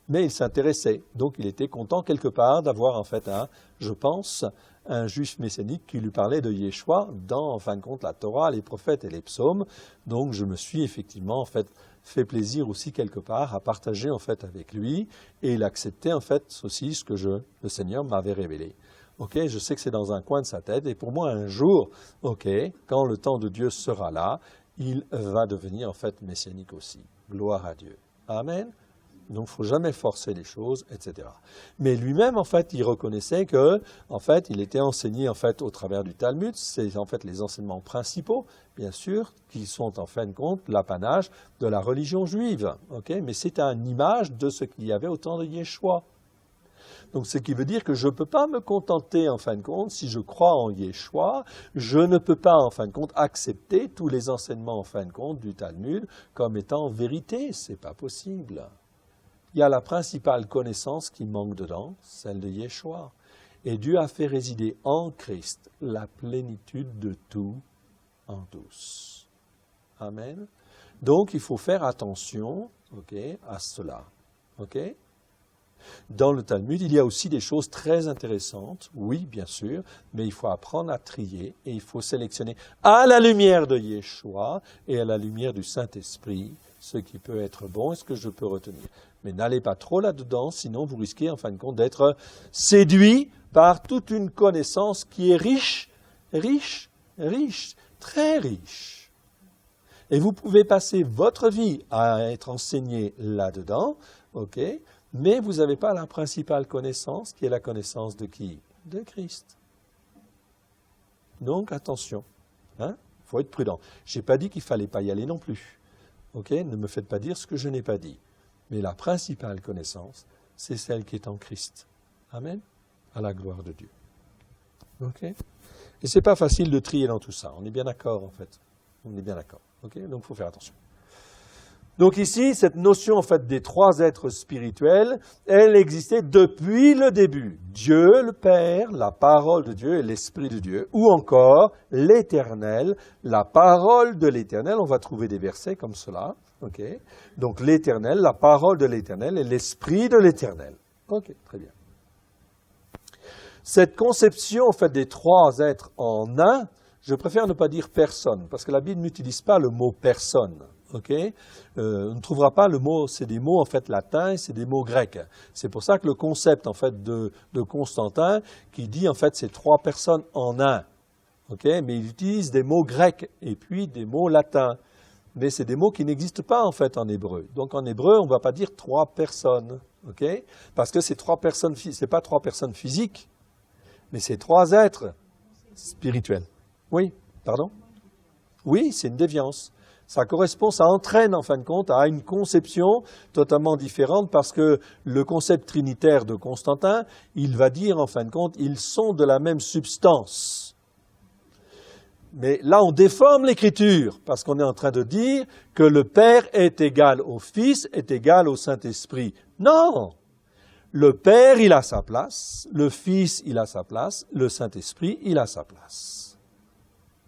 Mais il s'intéressait, donc il était content quelque part d'avoir en fait je pense, un juif messianique qui lui parlait de Yeshua dans, en fin de compte, la Torah, les prophètes et les psaumes. Donc je me suis effectivement en fait fait plaisir aussi quelque part à partager en fait avec lui, et il acceptait en fait aussi ce que le Seigneur m'avait révélé. Je sais que c'est dans un coin de sa tête, et pour moi un jour, quand le temps de Dieu sera là, il va devenir en fait messianique aussi. Gloire à Dieu. Amen. Donc, il ne faut jamais forcer les choses, etc. Mais lui-même, en fait, il reconnaissait que, en fait, il était enseigné, en fait, au travers du Talmud. C'est, en fait, les enseignements principaux, bien sûr, qui sont, en fin de compte, l'apanage de la religion juive. Mais c'est une image de ce qu'il y avait au temps de Yeshua. Donc, ce qui veut dire que je ne peux pas me contenter, en fin de compte, si je crois en Yeshua, je ne peux pas, en fin de compte, accepter tous les enseignements, en fin de compte, du Talmud comme étant vérité. Ce n'est pas possible. Il y a la principale connaissance qui manque dedans, celle de Yeshua. Et Dieu a fait résider en Christ la plénitude de tout en tous. Amen. Donc, il faut faire attention à cela. Dans le Talmud, il y a aussi des choses très intéressantes, oui, bien sûr, mais il faut apprendre à trier et il faut sélectionner à la lumière de Yeshua et à la lumière du Saint-Esprit ce qui peut être bon et ce que je peux retenir. Mais n'allez pas trop là-dedans, sinon vous risquez en fin de compte d'être séduit par toute une connaissance qui est riche, très riche. Et vous pouvez passer votre vie à être enseigné là-dedans, mais vous n'avez pas la principale connaissance, qui est la connaissance de qui? De Christ. Donc attention, faut être prudent. Je n'ai pas dit qu'il ne fallait pas y aller non plus. Ne me faites pas dire ce que je n'ai pas dit. Mais la principale connaissance, c'est celle qui est en Christ. Amen. À la gloire de Dieu. OK? Et c'est pas facile de trier dans tout ça. On est bien d'accord, en fait. On est bien d'accord. OK? Donc, il faut faire attention. Donc ici, cette notion en fait des trois êtres spirituels, elle existait depuis le début. Dieu le Père, la parole de Dieu et l'Esprit de Dieu, ou encore l'Éternel, la parole de l'Éternel. On va trouver des versets comme cela. Okay. Donc l'Éternel, la parole de l'Éternel et l'Esprit de l'Éternel. Ok, très bien. Cette conception en fait des trois êtres en un, je préfère ne pas dire personne, parce que la Bible n'utilise pas le mot personne. Okay. On ne trouvera pas le mot, c'est des mots en fait latins, c'est des mots grecs. C'est pour ça que le concept en fait de Constantin, qui dit en fait c'est trois personnes en un. Okay. Mais il utilise des mots grecs et puis des mots latins. Mais c'est des mots qui n'existent pas en fait en hébreu. Donc en hébreu, on ne va pas dire trois personnes. Okay. Parce que c'est trois personnes, c'est pas trois personnes physiques, mais c'est trois êtres spirituels. Oui, pardon? Oui, c'est une déviance. Ça correspond, ça entraîne en fin de compte à une conception totalement différente parce que le concept trinitaire de Constantin, il va dire en fin de compte, ils sont de la même substance. Mais là, on déforme l'écriture parce qu'on est en train de dire que le Père est égal au Fils, est égal au Saint-Esprit. Non! Le Père, il a sa place, le Fils, il a sa place, le Saint-Esprit, il a sa place.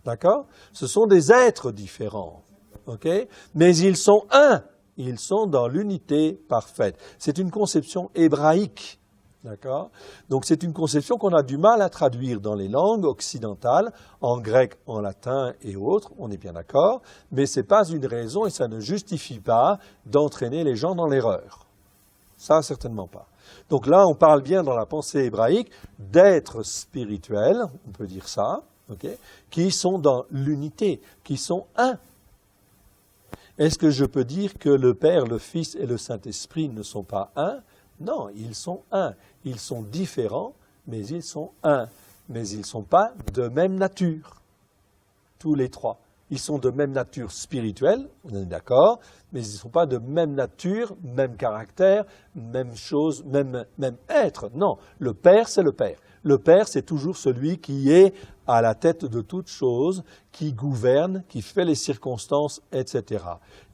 D'accord? Ce sont des êtres différents. Okay? Mais ils sont un, ils sont dans l'unité parfaite. C'est une conception hébraïque, d'accord? Donc c'est une conception qu'on a du mal à traduire dans les langues occidentales, en grec, en latin et autres, on est bien d'accord, mais ce n'est pas une raison et ça ne justifie pas d'entraîner les gens dans l'erreur. Ça, certainement pas. Donc là, on parle bien dans la pensée hébraïque d'êtres spirituels, on peut dire ça, okay, qui sont dans l'unité, qui sont un. Est-ce que je peux dire que le Père, le Fils et le Saint-Esprit ne sont pas un? Non, ils sont un. Ils sont différents, mais ils sont un. Mais ils ne sont pas de même nature, tous les trois. Ils sont de même nature spirituelle, on est d'accord, mais ils ne sont pas de même nature, même caractère, même chose, même être. Non, le Père, c'est le Père. Le Père, c'est toujours celui qui est à la tête de toute chose, qui gouverne, qui fait les circonstances, etc.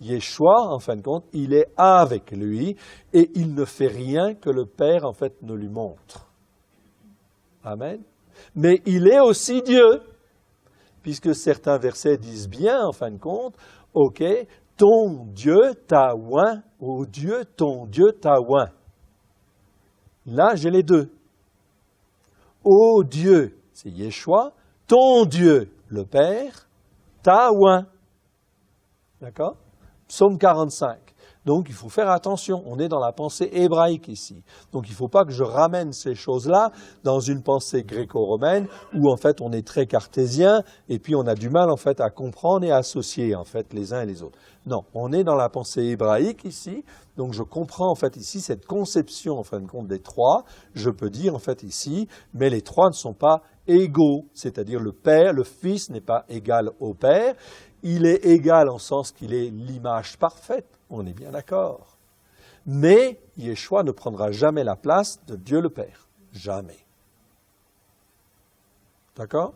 Yeshua, en fin de compte, il est avec lui et il ne fait rien que le Père, en fait, ne lui montre. Amen. Mais il est aussi Dieu, puisque certains versets disent bien, en fin de compte, ok, ton Dieu t'a oint, ô Dieu, ton Dieu t'a oint. Là, j'ai les deux. Ô Dieu, c'est Yeshua, ton Dieu, le Père, t'a oint. D'accord? Psaume 45. Donc, il faut faire attention. On est dans la pensée hébraïque ici. Donc, il ne faut pas que je ramène ces choses-là dans une pensée gréco-romaine où, en fait, on est très cartésien et puis on a du mal, en fait, à comprendre et à associer, en fait, les uns et les autres. Non, on est dans la pensée hébraïque ici. Donc, je comprends, en fait, ici, cette conception, en fin de compte, des trois. Je peux dire, en fait, ici, mais les trois ne sont pas égaux. C'est-à-dire, le Père, le Fils n'est pas égal au Père. Il est égal en sens qu'il est l'image parfaite. On est bien d'accord. Mais Yeshua ne prendra jamais la place de Dieu le Père. Jamais. D'accord?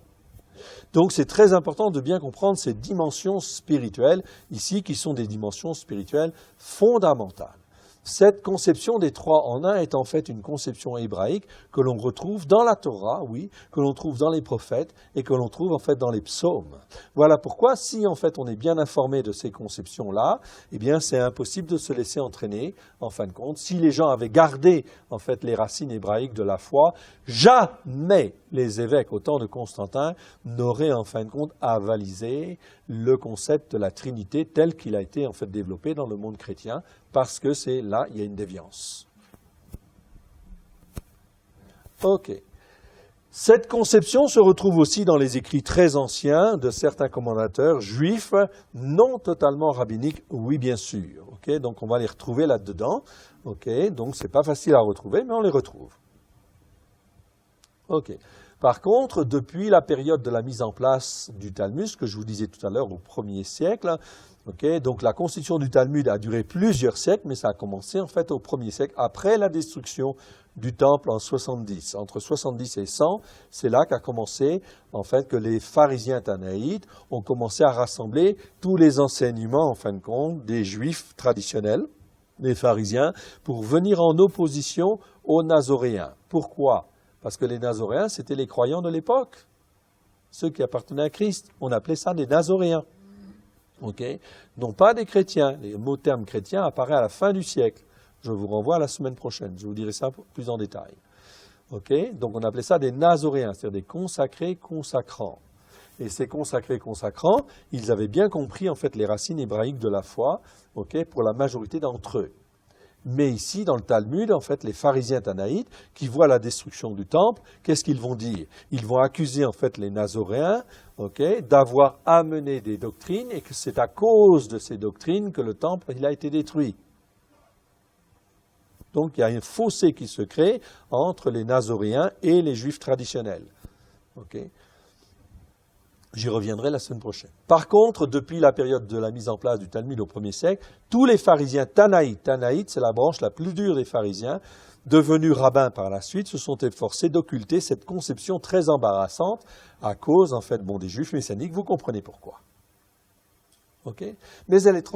Donc c'est très important de bien comprendre ces dimensions spirituelles ici, qui sont des dimensions spirituelles fondamentales. Cette conception des trois en un est en fait une conception hébraïque que l'on retrouve dans la Torah, oui, que l'on trouve dans les prophètes et que l'on trouve en fait dans les psaumes. Voilà pourquoi, si en fait on est bien informé de ces conceptions-là, eh bien c'est impossible de se laisser entraîner, en fin de compte. Si les gens avaient gardé en fait les racines hébraïques de la foi, jamais les évêques au temps de Constantin n'auraient en fin de compte avalisé le concept de la Trinité tel qu'il a été en fait développé dans le monde chrétien, parce que c'est là, il y a une déviance. Ok. Cette conception se retrouve aussi dans les écrits très anciens de certains commentateurs juifs, non totalement rabbiniques, oui bien sûr. Okay, donc on va les retrouver là-dedans. Okay, donc c'est pas facile à retrouver, mais on les retrouve. Ok. Par contre, depuis la période de la mise en place du Talmud, que je vous disais tout à l'heure au 1er siècle, Okay, donc la constitution du Talmud a duré plusieurs siècles, mais ça a commencé en fait au 1er siècle, après la destruction du temple en 70. Entre 70 et 100, c'est là qu'a commencé en fait que les pharisiens tanaïtes ont commencé à rassembler tous les enseignements en fin de compte des juifs traditionnels, les pharisiens, pour venir en opposition aux nazoréens. Pourquoi? Parce que les nazoréens, c'était les croyants de l'époque, ceux qui appartenaient à Christ. On appelait ça des nazoréens. Okay, non pas des chrétiens. Le mot terme chrétien apparaît à la fin du siècle. Je vous renvoie à la semaine prochaine. Je vous dirai ça plus en détail. Okay, donc on appelait ça des nazoréens, c'est-à-dire des consacrés consacrants. Et ces consacrés consacrants, ils avaient bien compris en fait les racines hébraïques de la foi, okay, pour la majorité d'entre eux. Mais ici, dans le Talmud, en fait, les pharisiens tanaïtes, qui voient la destruction du temple, qu'est-ce qu'ils vont dire? Ils vont accuser, en fait, les nazoréens, d'avoir amené des doctrines et que c'est à cause de ces doctrines que le temple, il a été détruit. Donc, il y a un fossé qui se crée entre les nazoréens et les juifs traditionnels. J'y reviendrai la semaine prochaine. Par contre, depuis la période de la mise en place du Talmud au 1er siècle, tous les pharisiens tanaïtes, c'est la branche la plus dure des pharisiens, devenus rabbins par la suite, se sont efforcés d'occulter cette conception très embarrassante à cause, en fait, des juifs messianiques. Vous comprenez pourquoi. Mais elle est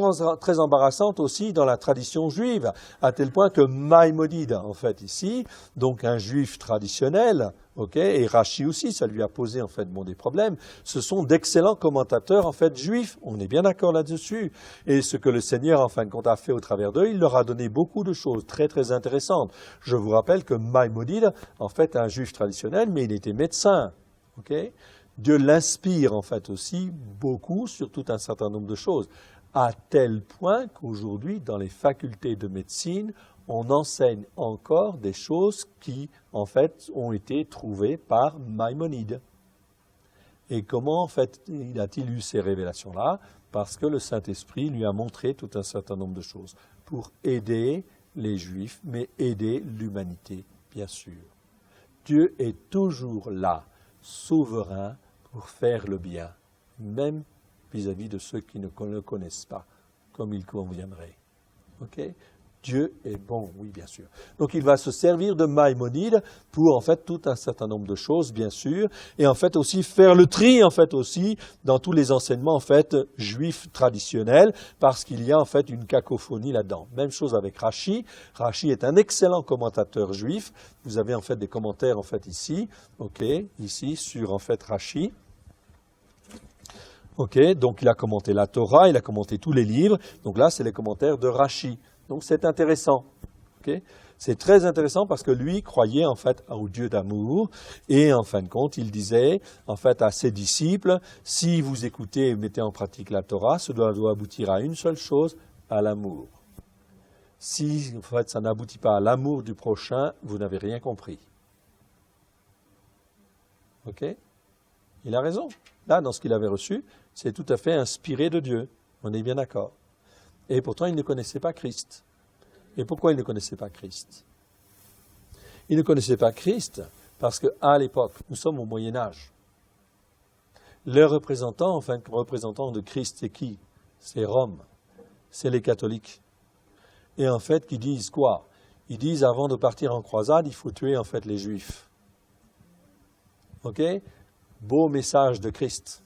très embarrassante aussi dans la tradition juive, à tel point que Maïmonide, en fait, ici, donc un juif traditionnel, et Rashi aussi, ça lui a posé, en fait, des problèmes, ce sont d'excellents commentateurs, en fait, juifs, on est bien d'accord là-dessus, et ce que le Seigneur, en fin de compte, a fait au travers d'eux, il leur a donné beaucoup de choses très, très intéressantes. Je vous rappelle que Maïmonide, en fait, est un juif traditionnel, mais il était médecin, Dieu l'inspire en fait aussi beaucoup sur tout un certain nombre de choses, à tel point qu'aujourd'hui, dans les facultés de médecine, on enseigne encore des choses qui, en fait, ont été trouvées par Maïmonide. Et comment, en fait, a-t-il eu ces révélations-là? Parce que le Saint-Esprit lui a montré tout un certain nombre de choses pour aider les Juifs, mais aider l'humanité, bien sûr. Dieu est toujours là, souverain, pour faire le bien, même vis-à-vis de ceux qui ne le connaissent pas, comme il conviendrait. Dieu est bon, oui, bien sûr. Donc il va se servir de Maïmonide pour, en fait, tout un certain nombre de choses, bien sûr, et en fait aussi faire le tri, en fait, aussi, dans tous les enseignements, en fait, juifs traditionnels, parce qu'il y a, en fait, une cacophonie là-dedans. Même chose avec Rashi. Rashi est un excellent commentateur juif. Vous avez, en fait, des commentaires, en fait, ici, ici, sur, en fait, Rashi. Donc il a commenté la Torah, il a commenté tous les livres. Donc là, c'est les commentaires de Rashi. Donc c'est intéressant. C'est très intéressant parce que lui croyait en fait au Dieu d'amour et en fin de compte, il disait en fait à ses disciples, si vous écoutez et mettez en pratique la Torah, cela doit aboutir à une seule chose, à l'amour. Si en fait ça n'aboutit pas à l'amour du prochain, vous n'avez rien compris. Il a raison. Là, dans ce qu'il avait reçu, c'est tout à fait inspiré de Dieu. On est bien d'accord. Et pourtant, il ne connaissait pas Christ. Et pourquoi il ne connaissait pas Christ? Il ne connaissait pas Christ parce qu'à l'époque, nous sommes au Moyen-Âge. Les représentants, représentants de Christ, c'est qui? C'est Rome. C'est les catholiques. Et en fait, qui disent quoi? Ils disent, avant de partir en croisade, il faut tuer en fait les Juifs. Beau message de Christ.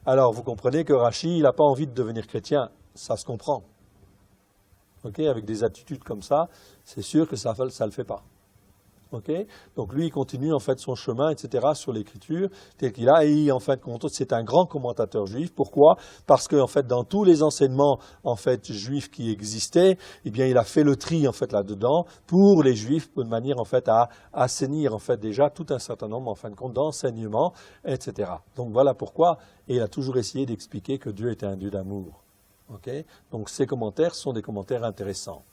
Alors, vous comprenez que Rashi, il n'a pas envie de devenir chrétien. Ça se comprend. Avec des attitudes comme ça, c'est sûr que ça ne le fait pas. Donc lui, il continue en fait son chemin, etc., sur l'écriture, tel qu'il a, et en fin de compte, c'est un grand commentateur juif. Pourquoi? Parce que en fait, dans tous les enseignements en fait juifs qui existaient, eh bien, il a fait le tri en fait là-dedans pour les juifs, de manière en fait à assainir en fait déjà tout un certain nombre en fin de compte d'enseignements, etc. Donc voilà pourquoi, et il a toujours essayé d'expliquer que Dieu était un Dieu d'amour. Donc ces commentaires sont des commentaires intéressants.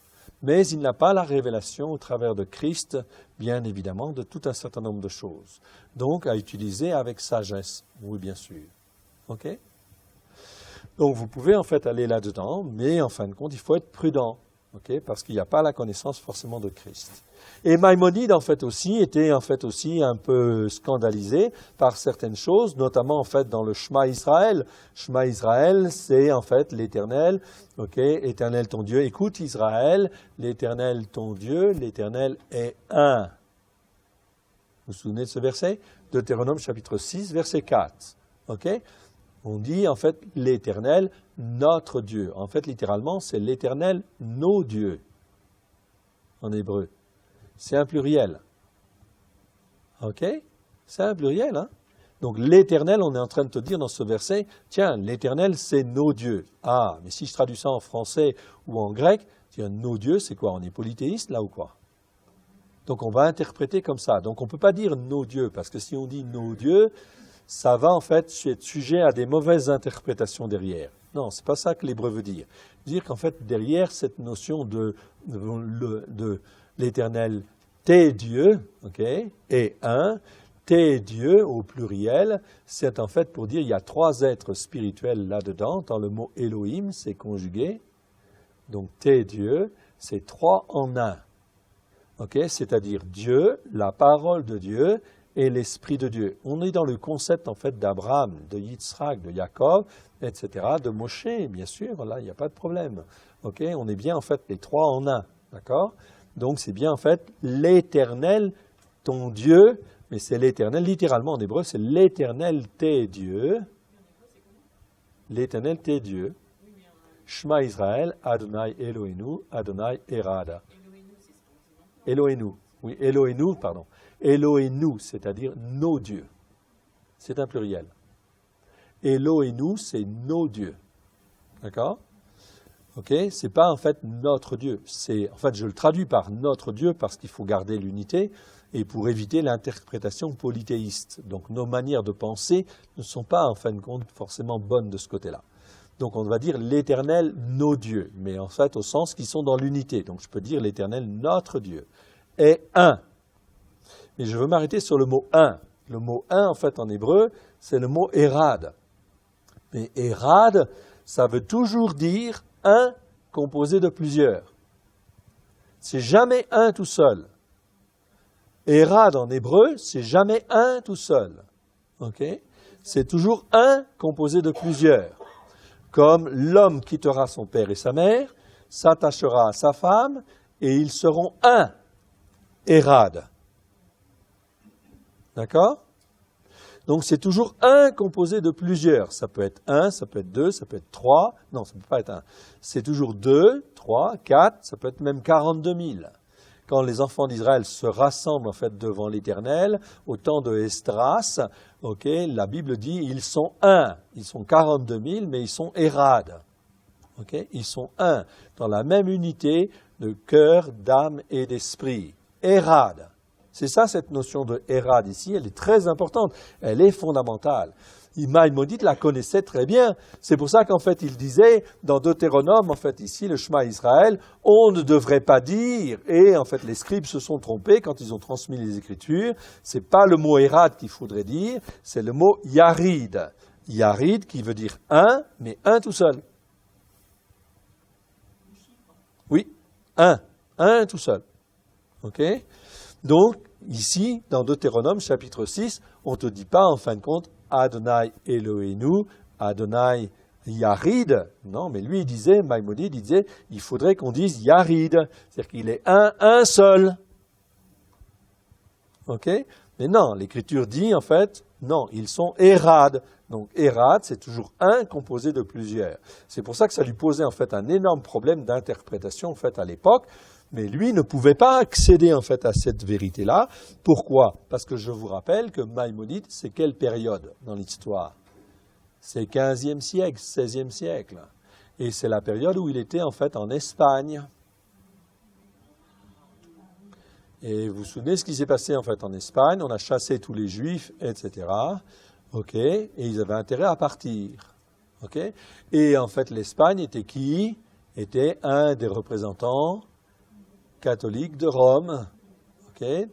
Mais il n'a pas la révélation au travers de Christ, bien évidemment, de tout un certain nombre de choses. Donc, à utiliser avec sagesse, oui, bien sûr. Donc, vous pouvez en fait aller là-dedans, mais en fin de compte, il faut être prudent. Okay, parce qu'il n'y a pas la connaissance forcément de Christ. Et Maïmonide, en fait aussi, était en fait aussi un peu scandalisé par certaines choses, notamment en fait dans le Shema Israël. Shema Israël, c'est en fait l'Éternel, Éternel ton Dieu. Écoute Israël, l'Éternel ton Dieu, l'Éternel est un. Vous vous souvenez de ce verset? Deutéronome chapitre 6, verset 4. On dit en fait l'Éternel, notre Dieu. En fait, littéralement, c'est l'Éternel, nos dieux, en hébreu. C'est un pluriel. C'est un pluriel, hein? Donc l'Éternel, on est en train de te dire dans ce verset, tiens, l'Éternel, c'est nos dieux. Ah, mais si je traduis ça en français ou en grec, tiens, nos dieux, c'est quoi? On est polythéiste là ou quoi? Donc on va interpréter comme ça. Donc on ne peut pas dire nos dieux, parce que si on dit nos dieux, ça va en fait être sujet à des mauvaises interprétations derrière. Non, ce n'est pas ça que l'hébreu veut dire. Dire qu'en fait, derrière cette notion de l'Éternel, tes dieux, et un, tes dieux au pluriel, c'est en fait pour dire il y a trois êtres spirituels là-dedans. Dans le mot Elohim, c'est conjugué. Donc tes dieux, c'est trois en un. C'est-à-dire Dieu, la parole de Dieu, et l'Esprit de Dieu. On est dans le concept en fait d'Abraham, de Yitzhak, de Jacob, etc., de Moshe, bien sûr, là, il n'y a pas de problème. On est bien en fait les trois en un, d'accord? Donc c'est bien en fait l'Éternel, ton Dieu, mais c'est l'Éternel, littéralement en hébreu, c'est l'Éternel, tes dieux. L'Éternel, tes dieux. Shema Israël, Adonai Eloheinu, Adonai Erada. Eloheinu, oui, Eloheinu, pardon. Eloheinu, c'est-à-dire nos dieux. C'est un pluriel. Eloheinu, c'est nos dieux. D'accord? C'est pas en fait notre Dieu. En fait, je le traduis par notre Dieu parce qu'il faut garder l'unité et pour éviter l'interprétation polythéiste. Donc nos manières de penser ne sont pas en fin de compte forcément bonnes de ce côté-là. Donc on va dire l'Éternel, nos dieux, mais en fait au sens qu'ils sont dans l'unité. Donc je peux dire l'Éternel, notre Dieu, est un. Mais je veux m'arrêter sur le mot un. Le mot un, en fait, en hébreu, c'est le mot érad. Mais érad, ça veut toujours dire un composé de plusieurs. C'est jamais un tout seul. Érad en hébreu, c'est jamais un tout seul. C'est toujours un composé de plusieurs. Comme l'homme quittera son père et sa mère, s'attachera à sa femme, et ils seront un. Érad. D'accord? Donc c'est toujours un composé de plusieurs. Ça peut être un, ça peut être deux, ça peut être trois. Non, ça ne peut pas être un. C'est toujours deux, trois, quatre, ça peut être même 42 000. Quand les enfants d'Israël se rassemblent en fait devant l'Éternel, au temps de Esdras, la Bible dit ils sont un. Ils sont 42 000, mais ils sont érad. Ils sont un, dans la même unité de cœur, d'âme et d'esprit. Érad. C'est ça, cette notion de Érad ici, elle est très importante, elle est fondamentale. Maïmonide la connaissait très bien. C'est pour ça qu'en fait, il disait, dans Deutéronome, en fait, ici, le Shema Israël, on ne devrait pas dire, et en fait, les scribes se sont trompés quand ils ont transmis les Écritures, c'est pas le mot Érad qu'il faudrait dire, c'est le mot Yarid. Yarid qui veut dire un, mais un tout seul. Oui, un tout seul. Donc, ici, dans Deutéronome, chapitre 6, on ne te dit pas, en fin de compte, Adonai Eloheinu, Adonai Yarid. Non, mais lui, il disait, Maïmonide, il disait, il faudrait qu'on dise Yarid. C'est-à-dire qu'il est un seul. Mais non, l'Écriture dit, en fait, non, ils sont Érad. Donc, Érad, c'est toujours un composé de plusieurs. C'est pour ça que ça lui posait, en fait, un énorme problème d'interprétation, en fait, à l'époque. Mais lui ne pouvait pas accéder en fait à cette vérité-là. Pourquoi? Parce que je vous rappelle que Maïmonide, c'est quelle période dans l'histoire? C'est 15e siècle, 16e siècle. Et c'est la période où il était en fait en Espagne. Et vous vous souvenez ce qui s'est passé en fait en Espagne? On a chassé tous les Juifs, etc. Et ils avaient intérêt à partir. Et en fait l'Espagne était qui? Était un des représentants catholique de Rome.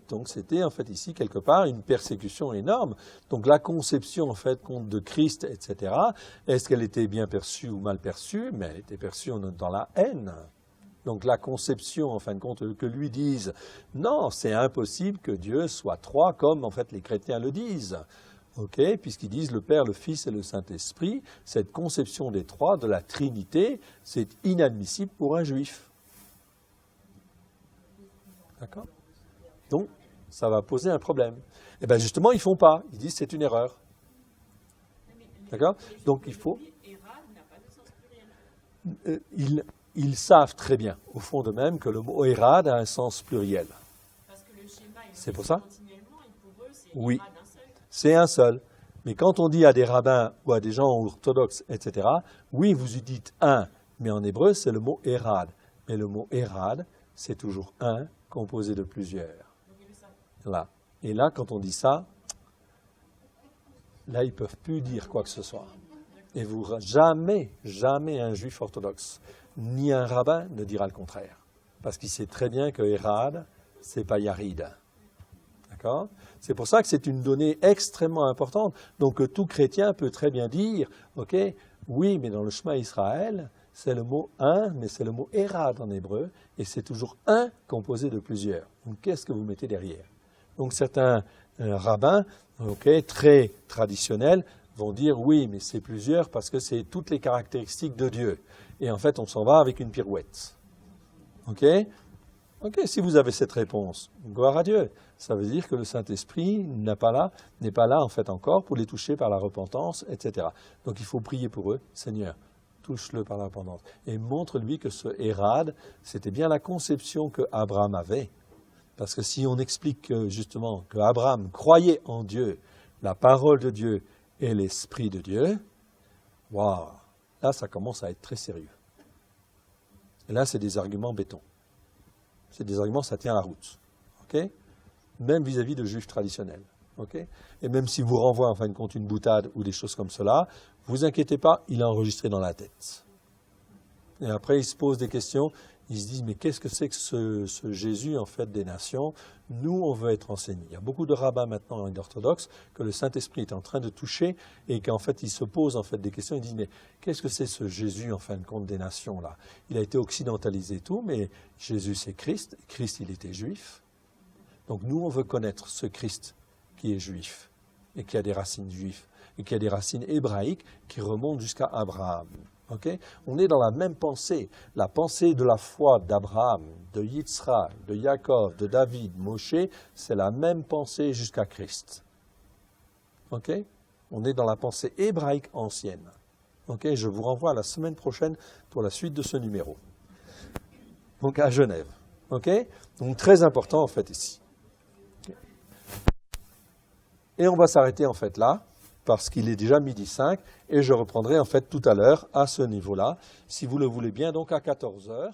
Donc c'était en fait ici quelque part une persécution énorme. Donc la conception en fait de Christ, etc., est-ce qu'elle était bien perçue ou mal perçue? Mais elle était perçue dans la haine. Donc la conception, en fin de compte, que lui dise, non, c'est impossible que Dieu soit trois comme en fait les chrétiens le disent. Ok, puisqu'ils disent le Père, le Fils et le Saint-Esprit, cette conception des trois, de la Trinité, c'est inadmissible pour un juif. D'accord? Donc, ça va poser un problème. Et bien justement, ils ne font pas. Ils disent c'est une erreur. D'accord? Donc il faut... Ils savent très bien, au fond d'eux-mêmes, que le mot érad a un sens pluriel. C'est pour ça? Oui. C'est un seul. Mais quand on dit à des rabbins ou à des gens orthodoxes, etc., oui, vous y dites un, mais en hébreu, c'est le mot érad. Mais le mot érad, c'est toujours un composé de plusieurs. Là. Et là, quand on dit ça, là, ils ne peuvent plus dire quoi que ce soit. Et jamais un juif orthodoxe, ni un rabbin ne dira le contraire. Parce qu'il sait très bien que érad, ce n'est pas yarid. D'accord? C'est pour ça que c'est une donnée extrêmement importante. Donc tout chrétien peut très bien dire, ok, oui, mais dans le Shema Israël, c'est le mot un, mais c'est le mot érad en hébreu, et c'est toujours un composé de plusieurs. Donc qu'est-ce que vous mettez derrière? Donc certains rabbins, très traditionnels, vont dire oui, mais c'est plusieurs parce que c'est toutes les caractéristiques de Dieu. Et en fait, on s'en va avec une pirouette. Ok, si vous avez cette réponse, gloire à Dieu. Ça veut dire que le Saint-Esprit n'est pas là en fait encore pour les toucher par la repentance, etc. Donc il faut prier pour eux. Seigneur, touche-le par la repentance. Et montre-lui que ce érad, c'était bien la conception que Abraham avait. Parce que si on explique justement que Abraham croyait en Dieu, la parole de Dieu et l'Esprit de Dieu, waouh, là ça commence à être très sérieux. Et là c'est des arguments béton. C'est des arguments, ça tient la route. Okay? Même vis-à-vis de juifs traditionnels. Okay? Et même si vous renvoie en fin de compte une boutade ou des choses comme cela, vous inquiétez pas, il a enregistré dans la tête. Et après, ils se posent des questions, ils se disent, mais qu'est-ce que c'est que ce Jésus, en fait, des nations? Nous, on veut être enseignés. Il y a beaucoup de rabbins maintenant orthodoxes que le Saint-Esprit est en train de toucher et qu'en fait, ils se posent en fait des questions. Ils disent, mais qu'est-ce que c'est ce Jésus, en fin de compte, des nations, là? Il a été occidentalisé et tout, mais Jésus, c'est Christ. Christ, il était juif. Donc nous, on veut connaître ce Christ qui est juif et qui a des racines juives et qui a des racines hébraïques qui remontent jusqu'à Abraham. Okay? On est dans la même pensée, la pensée de la foi d'Abraham, de Yitzhak, de Yaakov, de David, Moshe, c'est la même pensée jusqu'à Christ. Okay? On est dans la pensée hébraïque ancienne. Okay? Je vous renvoie à la semaine prochaine pour la suite de ce numéro. Donc à Genève. Okay? Donc très important en fait ici. Okay. Et on va s'arrêter en fait là, parce qu'il est déjà 12h05, et je reprendrai en fait tout à l'heure à ce niveau-là, si vous le voulez bien, donc à 14h.